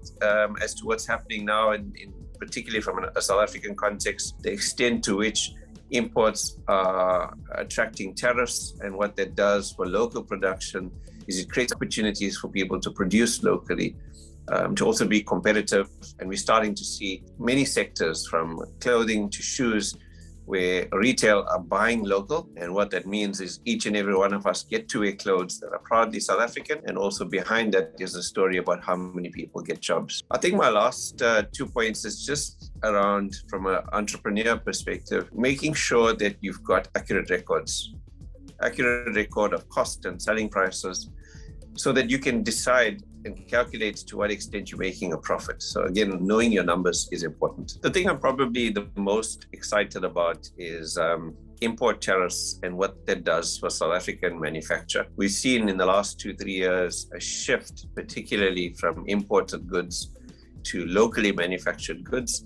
as to what's happening now, in particularly from a South African context, the extent to which imports are attracting tariffs, and what that does for local production is it creates opportunities for people to produce locally, to also be competitive. And we're starting to see many sectors, from clothing to shoes, where retail are buying local. And what that means is each and every one of us get to wear clothes that are proudly South African. And also behind that is a story about how many people get jobs. I think my last 2 points is just around, from an entrepreneur perspective, making sure that you've got accurate record of cost and selling prices, so that you can decide and calculate to what extent you're making a profit. So again, knowing your numbers is important. The thing I'm probably the most excited about is import tariffs and what that does for South African manufacture. We've seen in the last 2-3 years a shift, particularly from imported goods to locally manufactured goods.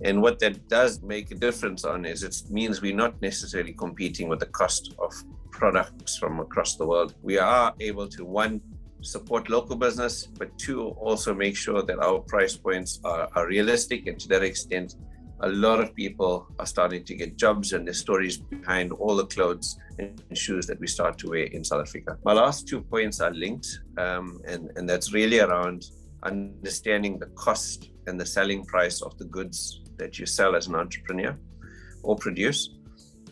And what that does make a difference on is it means we're not necessarily competing with the cost of products from across the world. We are able to, one, support local business, but two, also make sure that our price points are realistic. And to that extent, a lot of people are starting to get jobs, and there's stories behind all the clothes and shoes that we start to wear in South Africa. My last 2 points are linked, and that's really around understanding the cost and the selling price of the goods that you sell as an entrepreneur or produce.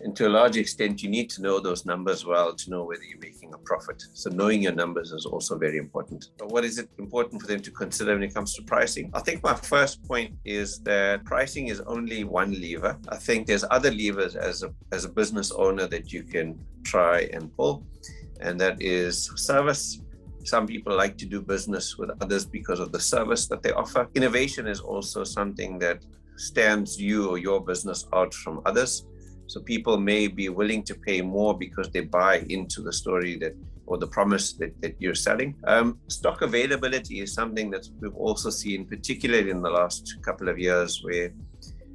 And to a large extent, you need to know those numbers well to know whether you're making a profit. So knowing your numbers is also very important. But what is it important for them to consider when it comes to pricing? I think my first point is that pricing is only one lever. I think there's other levers as a business owner that you can try and pull, and that is service. Some people like to do business with others because of the service that they offer. Innovation is also something that stands you or your business out from others. So people may be willing to pay more because they buy into the story that, or the promise that you're selling. Stock availability is something that we've also seen, particularly in the last couple of years, where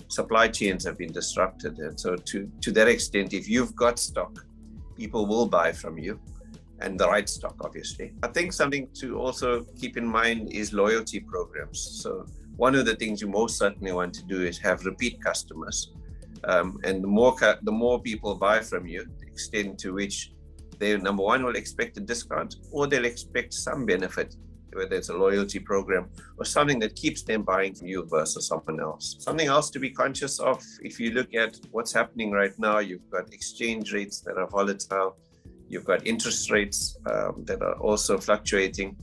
supply chains have been disrupted. And so to that extent, if you've got stock, people will buy from you, and the right stock, obviously. I think something to also keep in mind is loyalty programs. So one of the things you most certainly want to do is have repeat customers. And the more people buy from you, the extent to which they, number one, will expect a discount, or they'll expect some benefit, whether it's a loyalty program or something that keeps them buying from you versus someone else. Something else to be conscious of, if you look at what's happening right now, you've got exchange rates that are volatile, you've got interest rates that are also fluctuating.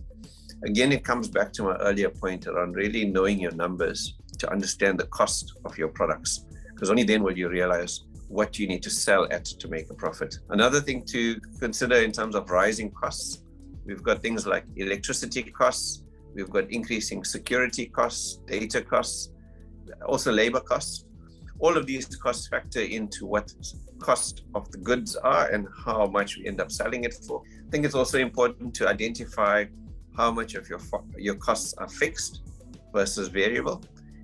Again, it comes back to my earlier point around really knowing your numbers to understand the cost of your products, because only then will you realize what you need to sell at to make a profit. Another thing to consider in terms of rising costs, we've got things like electricity costs, we've got increasing security costs, data costs, also labor costs. All of these costs factor into what cost of the goods are and how much we end up selling it for. I think it's also important to identify how much of your costs are fixed versus variable.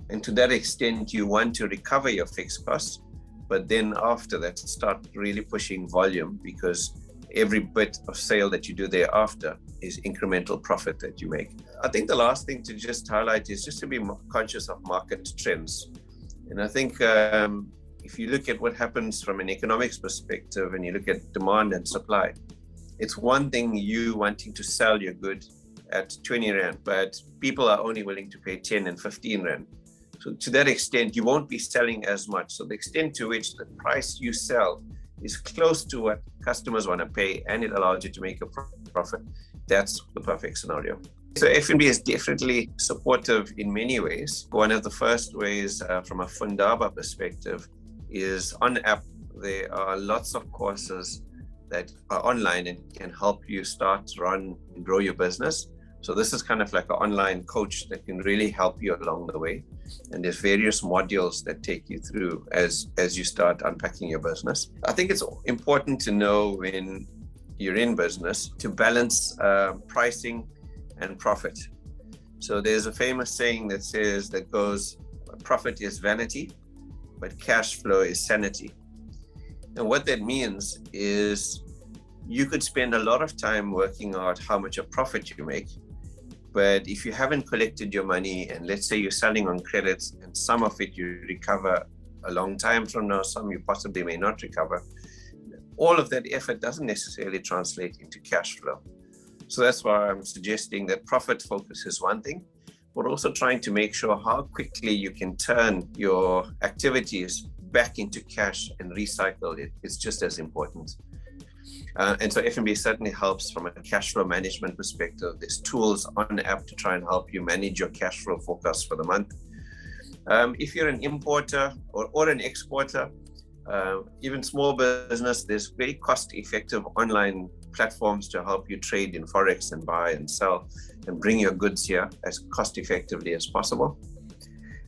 And to that extent, you want to recover your fixed costs, but then after that, start really pushing volume, because every bit of sale that you do thereafter is incremental profit that you make. I think the last thing to just highlight is just to be conscious of market trends. And I think if you look at what happens from an economics perspective and you look at demand and supply, it's one thing you wanting to sell your good at 20 Rand, but people are only willing to pay 10 and 15 Rand. So to that extent, you won't be selling as much. So the extent to which the price you sell is close to what customers want to pay and it allows you to make a profit, that's the perfect scenario. So F&B is definitely supportive in many ways. One of the first ways from a Fundaba perspective is on app. There are lots of courses that are online and can help you start, run, and grow your business. So this is kind of like an online coach that can really help you along the way. And there's various modules that take you through as you start unpacking your business. I think it's important to know when you're in business to balance pricing and profit. So there's a famous saying that goes, profit is vanity, but cash flow is sanity. And what that means is you could spend a lot of time working out how much a profit you make, but if you haven't collected your money, and let's say you're selling on credits and some of it you recover a long time from now, some you possibly may not recover, all of that effort doesn't necessarily translate into cash flow. So that's why I'm suggesting that profit focus is one thing, but also trying to make sure how quickly you can turn your activities back into cash and recycle it. It's just as important. And so F&B certainly helps from a cash flow management perspective. There's tools on the app to try and help you manage your cash flow forecast for the month. If you're an importer or an exporter, even small business, there's very cost-effective online platforms to help you trade in Forex and buy and sell and bring your goods here as cost-effectively as possible.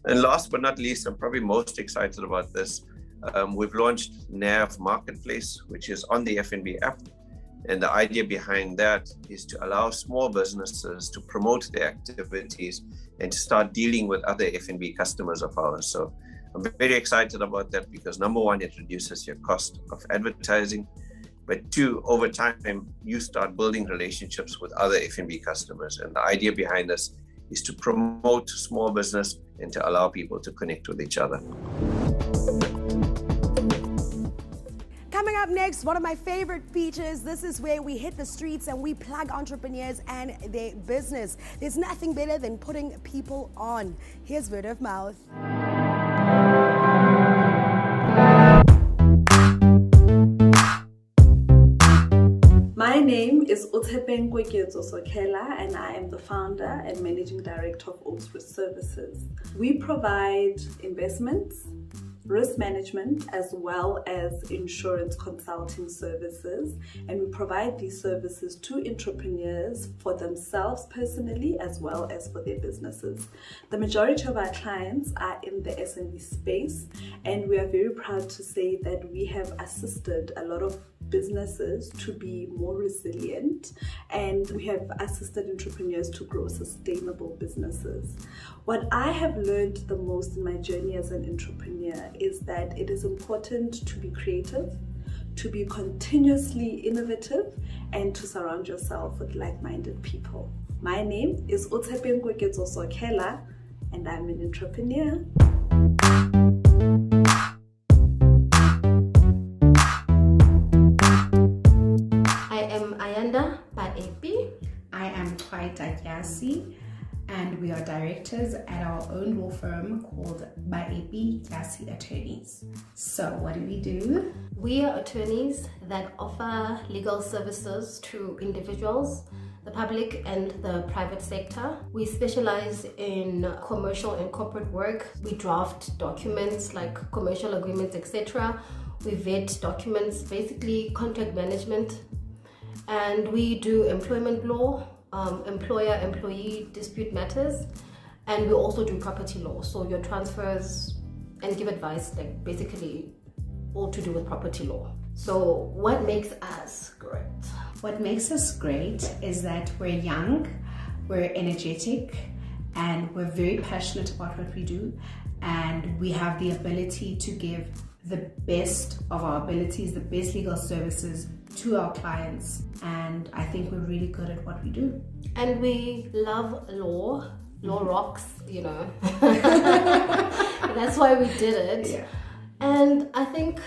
And last but not least, I'm probably most excited about this. We've launched NAV Marketplace, which is on the F&B app. And the idea behind that is to allow small businesses to promote their activities and to start dealing with other F&B customers of ours. So I'm very excited about that because number one, it reduces your cost of advertising. But two, over time, you start building relationships with other F&B customers. And the idea behind this is to promote small business and to allow people to connect with each other. Coming up next, one of my favorite features. This is where we hit the streets and we plug entrepreneurs and their business. There's nothing better than putting people on. Here's word of mouth. My name is Utepenkwe Sokela, and I am the founder and managing director of Oaks Risk Services. We provide investments, risk management, as well as insurance consulting services, and we provide these services to entrepreneurs for themselves personally as well as for their businesses. The majority of our clients are in the SME space, and we are very proud to say that we have assisted a lot of businesses to be more resilient, and we have assisted entrepreneurs to grow sustainable businesses. What I have learned the most in my journey as an entrepreneur is that it is important to be creative, to be continuously innovative, and to surround yourself with like-minded people. My name is Utepenkwe Sokela, and I'm an entrepreneur. I am Twaita Gyasi, and we are directors at our own law firm called Baepi Gyasi Attorneys. So what do? We are attorneys that offer legal services to individuals, the public and the private sector. We specialize in commercial and corporate work. We draft documents like commercial agreements, etc. We vet documents, basically contract management. And we do employment law, employer-employee dispute matters, and we also do property law, so your transfers and give advice, like basically all to do with property law. So what makes us great? What makes us great is that we're young, we're energetic, and we're very passionate about what we do, and we have the ability to give the best of our abilities, the best legal services to our clients, and I think we're really good at what we do. And we love law. Law rocks, you know. That's why we did it. Yeah. And I think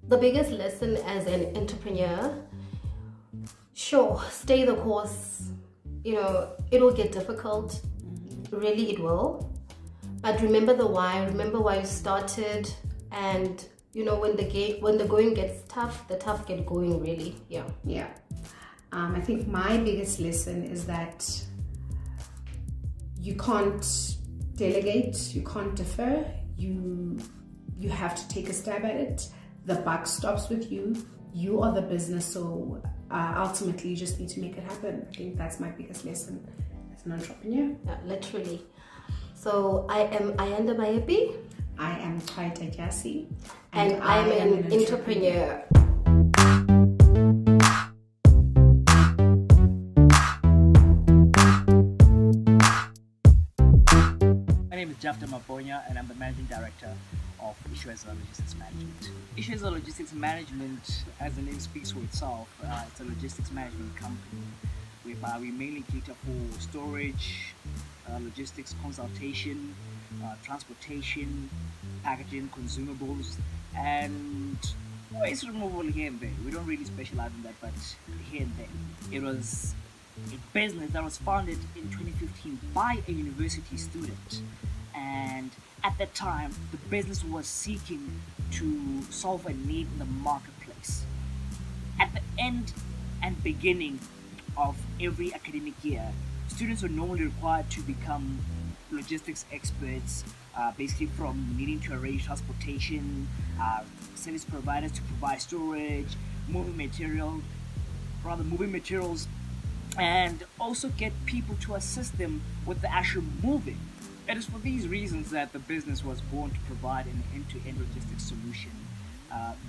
the biggest lesson as an entrepreneur, sure, stay the course. You know, it'll get difficult. Really, it will. But remember the why. Remember why you started, and you know, when the going gets tough, the tough get going, really. Yeah. I think my biggest lesson is that you can't delegate, you can't defer, you have to take a stab at it. The buck stops with you. You are the business, so ultimately you just need to make it happen. I think that's my biggest lesson as an entrepreneur. Yeah, literally. So I am Ayanda Baepi. I am Twaita Gyasi. And I'm an entrepreneur. Jafta Maponya, and I'm the Managing Director of Issues Logistics Management. Issues Logistics Management, as the name speaks for itself, it's a logistics management company whereby we mainly cater for storage, logistics consultation, transportation, packaging, consumables, and waste removal here and there. We don't really specialize in that, but here and there. It was a business that was founded in 2015 by a university student, and at that time the business was seeking to solve a need in the marketplace. At the end and beginning of every academic year, students were normally required to become logistics experts, basically from needing to arrange transportation, service providers to provide storage, moving materials, and also get people to assist them with the actual moving. It is for these reasons that the business was born to provide an end-to-end logistics solution.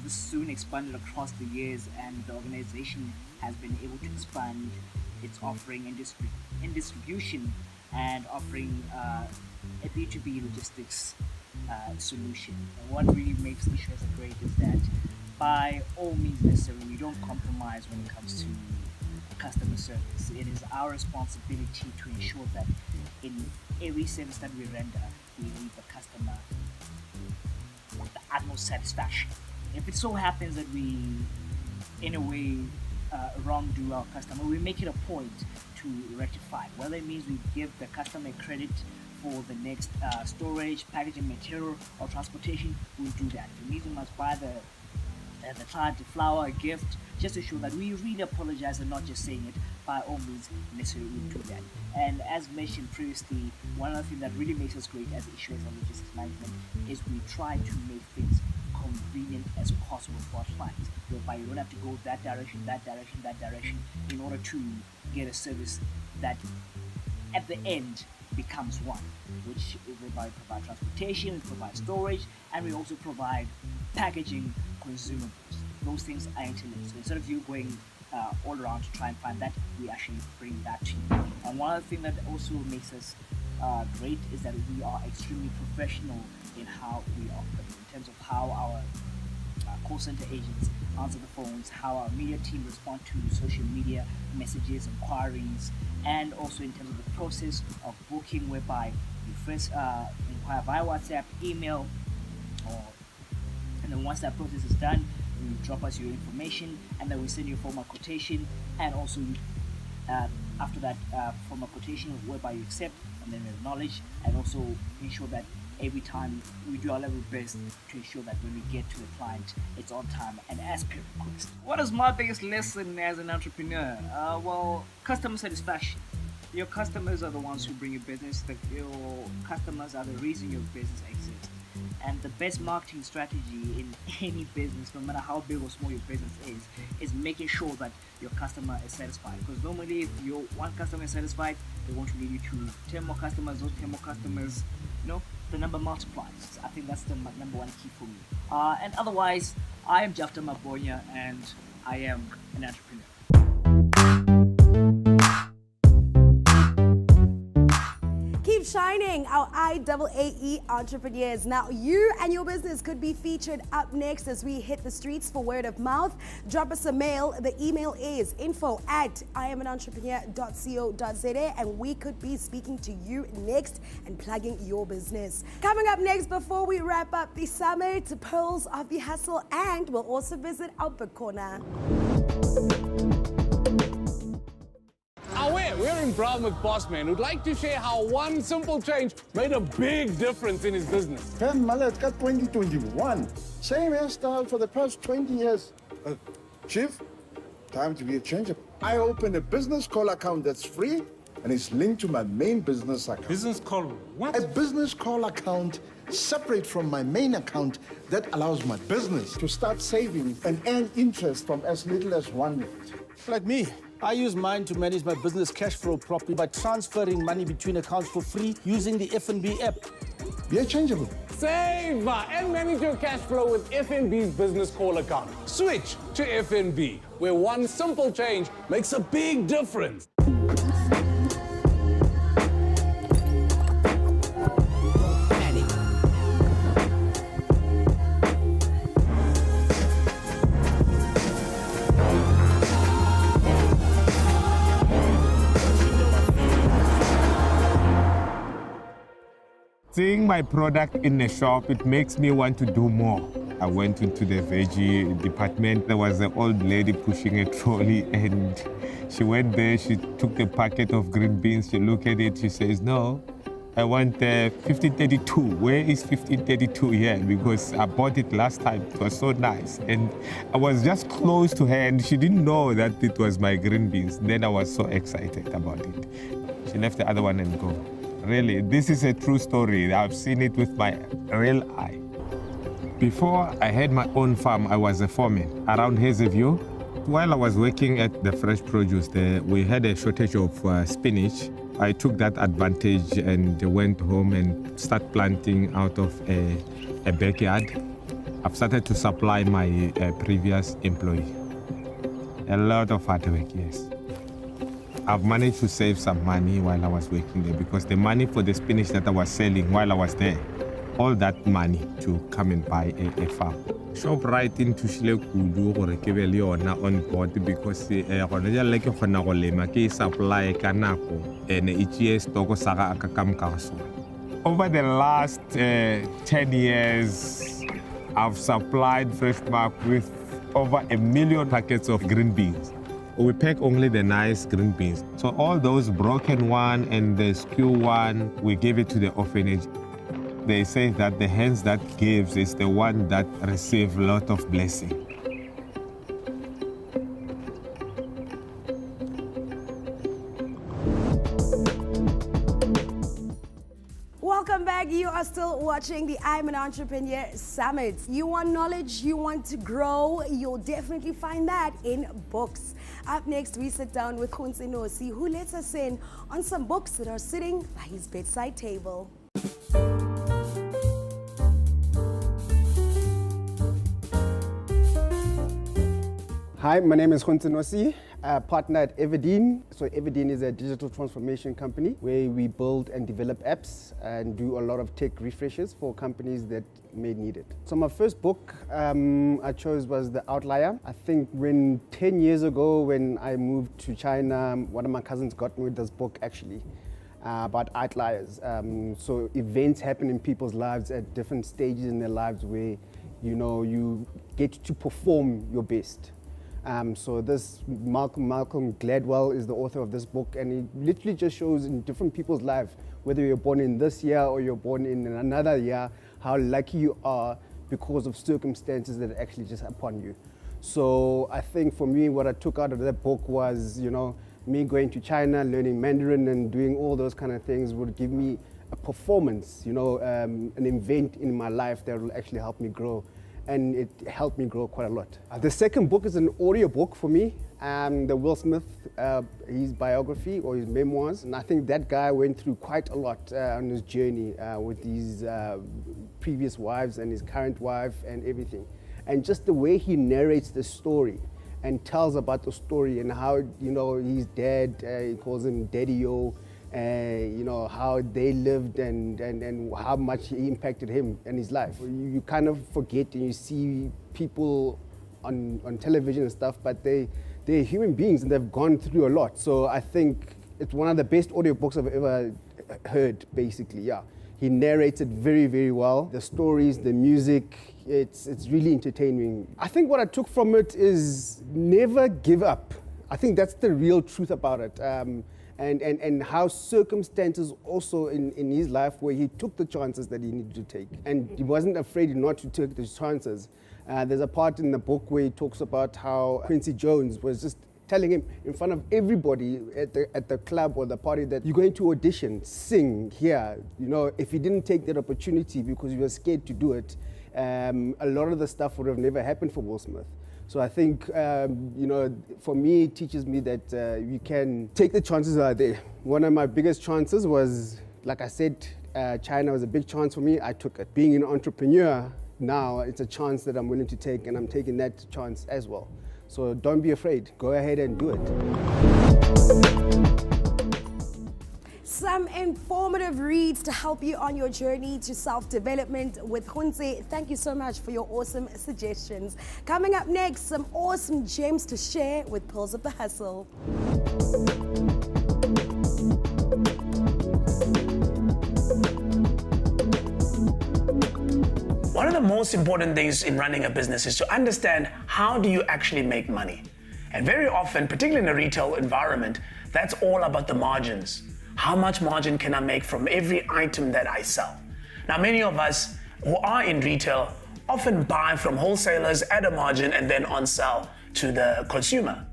This soon expanded across the years, and the organization has been able to expand its offering in distribution and offering a B2B logistics solution. And what really makes Issues great is that by all means necessary, we don't compromise when it comes to customer service. It is our responsibility to ensure that in every service that we render, we leave the customer with the utmost satisfaction. If it so happens that we, in a way, wrongdo our customer, we make it a point to rectify. Whether it means we give the customer credit for the next storage, packaging material, or transportation, we'll do that. If it means we must buy the client a flower, a gift, just to show that we really apologize and not just saying it, by all means necessary, we'll do that. And as mentioned previously, one other thing that really makes us great as Issues and Logistics Management is we try to make things convenient as possible for our clients, whereby you don't have to go that direction, in order to get a service that at the end becomes one, which whereby we provide transportation, we provide storage, and we also provide packaging consumables. Those things are interlinked. So instead of you going all around to try and find that, we actually bring that to you. And one other thing that also makes us great is that we are extremely professional in how we operate, in terms of how our call center agents answer the phones, how our media team respond to social media messages, inquiries, and also in terms of the process of booking, whereby you first inquire via WhatsApp, email, and then once that process is done, you drop us your information, and then we send you a formal quotation, and also after that formal quotation whereby you accept and then acknowledge, and also ensure that every time we do our level best to ensure that when we get to the client, it's on time and as per request. What is my biggest lesson as an entrepreneur? Well, customer satisfaction. Your customers are the ones who bring you business. Your customers are the reason your business exists. And the best marketing strategy in any business, no matter how big or small your business is making sure that your customer is satisfied. Because normally if your one customer is satisfied, they want to lead you to 10 more customers. Those 10 more customers, the number multiplies. I think that's the number one key for me. And otherwise, I am Jafta Maponya, and I am an entrepreneur. Keep shining, our IAAE entrepreneurs. Now, you and your business could be featured up next as we hit the streets for word of mouth. Drop us a mail. The email is info@iamentrepreneur.co.za, and we could be speaking to you next and plugging your business. Coming up next, before we wrap up the summit, Pearls of the Hustle, and we'll also visit our book corner. We're in Brown with Bossman, who'd like to share how one simple change made a big difference in his business. It's got 2021. Same hairstyle for the past 20 years. Chief, time to be a changer. I opened a business call account that's free, and it's linked to my main business account. Business call what? A business call account separate from my main account that allows my business to start saving and earn interest from as little as 1 minute. Like me, I use mine to manage my business cash flow properly by transferring money between accounts for free using the FNB app. Be changeable. Save and manage your cash flow with FNB's business call account. Switch to FNB, where one simple change makes a big difference. Seeing my product in the shop, it makes me want to do more. I went into the veggie department. There was an old lady pushing a trolley, and she went there, she took the packet of green beans, she looked at it, she says, no, I want 1532. Where is 1532 here? Because I bought it last time. It was so nice. And I was just close to her, and she didn't know that it was my green beans. Then I was so excited about it. She left the other one and go. Really, this is a true story. I've seen it with my real eye. Before I had my own farm, I was a foreman around Hazyview. While I was working at the fresh produce there, we had a shortage of spinach. I took that advantage and went home and started planting out of a backyard. I've started to supply my previous employee. A lot of hard work, yes. I've managed to save some money while I was working there because the money for the spinach that I was selling while I was there, all that money to come and buy a farm. Shoprite into Shile Kudu or Kebeliona on board because like supply kanako and each year stoko saga akakam kaso. Over the last 10 years, I've supplied Freshmark with over 1 million packets of green beans. We pack only the nice green beans. So all those broken one and the skew one, we give it to the orphanage. They say that the hands that gives is the one that receives a lot of blessing. Welcome back. You are still watching the I'm an Entrepreneur Summit. You want knowledge, you want to grow, you'll definitely find that in books. Up next, we sit down with Khunse Nosi, who lets us in on some books that are sitting by his bedside table. Hi, my name is Khunse Nosi, partner at Everdeen. So Everdeen is a digital transformation company where we build and develop apps and do a lot of tech refreshes for companies that may need it. So my first book I chose was The Outlier. I think 10 years ago when I moved to China, one of my cousins got me with this book actually about outliers. So events happen in people's lives at different stages in their lives where you get to perform your best. So this Malcolm Gladwell is the author of this book, and it literally just shows in different people's lives, whether you're born in this year or you're born in another year, how lucky you are because of circumstances that actually just upon you. So I think for me, what I took out of that book was, me going to China, learning Mandarin and doing all those kind of things would give me a performance, an event in my life that will actually help me grow. And it helped me grow quite a lot. The second book is an audio book for me, the Will Smith, his biography or his memoirs. And I think that guy went through quite a lot on his journey with his previous wives and his current wife and everything. And just the way he narrates the story and tells about the story and how, his dad, he calls him Daddy-O, how they lived and how much he impacted him and his life. You kind of forget and you see people on television and stuff, but they're human beings and they've gone through a lot. So I think it's one of the best audiobooks I've ever heard, basically, yeah. He narrates it very, very well. The stories, the music, it's really entertaining. I think what I took from it is never give up. I think that's the real truth about it. And how circumstances also in his life where he took the chances that he needed to take. And he wasn't afraid not to take the chances. There's a part in the book where he talks about how Quincy Jones was just telling him in front of everybody at the club or the party that you're going to audition, sing here. If he didn't take that opportunity because he was scared to do it, a lot of the stuff would have never happened for Will Smith. So I think, for me, it teaches me that you can take the chances that are there. One of my biggest chances was, like I said, China was a big chance for me. I took it. Being an entrepreneur now, it's a chance that I'm willing to take, and I'm taking that chance as well. So don't be afraid. Go ahead and do it. Some informative reads to help you on your journey to self-development with Khunse. Thank you so much for your awesome suggestions. Coming up next, some awesome gems to share with Pulse of the Hustle. One of the most important things in running a business is to understand how do you actually make money. And very often, particularly in a retail environment, that's all about the margins. How much margin can I make from every item that I sell? Now, many of us who are in retail often buy from wholesalers at a margin and then on-sell to the consumer.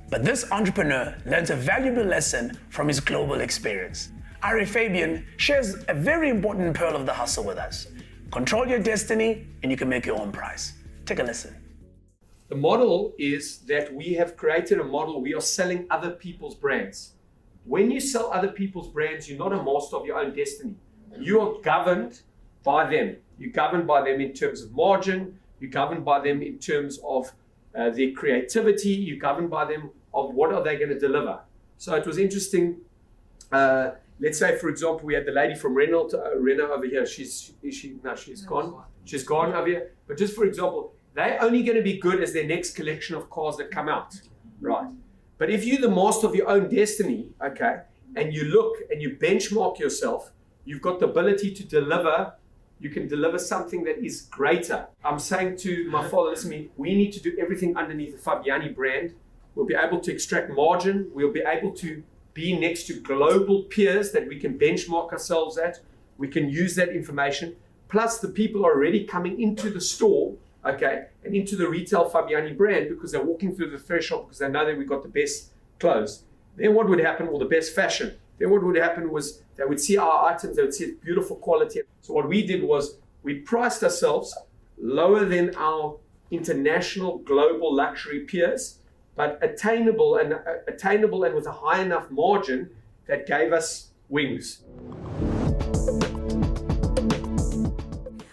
But this entrepreneur learns a valuable lesson from his global experience. Ari Fabian shares a very important pearl of the hustle with us. Control your destiny and you can make your own price. Take a listen. The model is that we have created a model, we are selling other people's brands. When you sell other people's brands, you're not a master of your own destiny. You are governed by them. You're governed by them in terms of margin, you're governed by them in terms of their creativity, you're governed by them of what are they going to deliver. So it was interesting, let's say for example, we had the lady from Renault over here, she's gone. She's gone over here. But just for example, they're only going to be good as their next collection of cars that come out, right? But if you're the master of your own destiny, okay, and you look and you benchmark yourself, you've got the ability to deliver, you can deliver something that is greater. I'm saying to my father, listen to me, we need to do everything underneath the Fabiani brand. We'll be able to extract margin. We'll be able to be next to global peers that we can benchmark ourselves at. We can use that information. Plus the people are already coming into the store, okay, and into the retail Fabiani brand because they're walking through the threshold because they know that we've got the best clothes. Then what would happen, or the best fashion? Then what would happen was they would see our items, they would see beautiful quality. So what we did was we priced ourselves lower than our international global luxury peers, but attainable and with a high enough margin that gave us wings.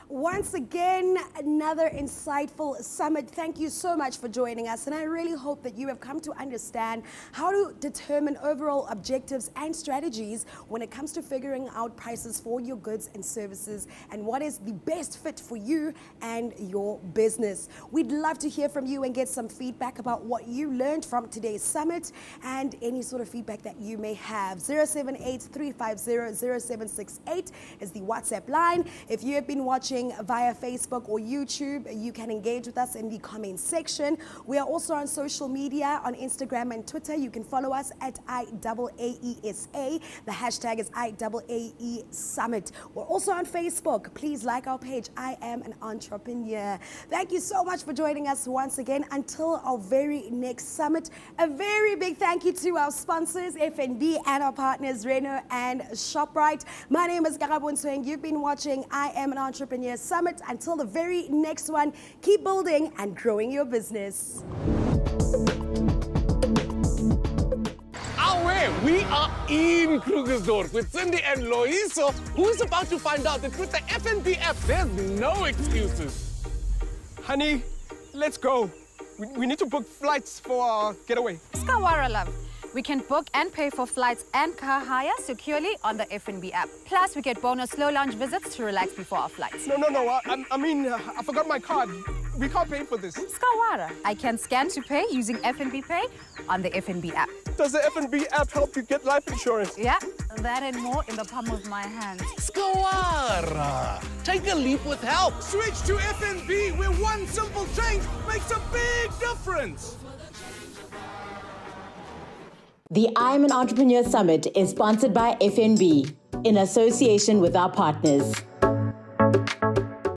Once again, another insightful summit. Thank you so much for joining us. And I really hope that you have come to understand how to determine overall objectives and strategies when it comes to figuring out prices for your goods and services and what is the best fit for you and your business. We'd love to hear from you and get some feedback about what you learned from today's summit and any sort of feedback that you may have. 078-350-0768 is the WhatsApp line. If you have been watching via Facebook or YouTube, you can engage with us in the comment section. We are also on social media on Instagram and Twitter. You can follow us at IAAESA. The hashtag is IAAE Summit. We're also on Facebook. Please like our page, I Am an Entrepreneur. Thank you so much for joining us once again. Until our very next summit, a very big thank you to our sponsors, FNB, and our partners, Renault and ShopRite. My name is Karabon Sweng. You've been watching I Am an Entrepreneur Summit. Until the very next one, keep building and growing your business. We are in Krugersdorp with Cindy and Loiso, who is about to find out that with the FNB app, there's no excuses. Honey, let's go. We need to book flights for our getaway. Skawara, love. We can book and pay for flights and car hire securely on the FNB app. Plus, we get bonus slow lounge visits to relax before our flights. No. I forgot my card. We can't pay for this. Skawara. I can scan to pay using FNB Pay on the FNB app. Does the FNB app help you get life insurance? Yeah, that and more in the palm of my hand. Skawara. Take a leap with help. Switch to FNB, where one simple change makes a big difference. The I'm an Entrepreneur Summit is sponsored by FNB in association with our partners.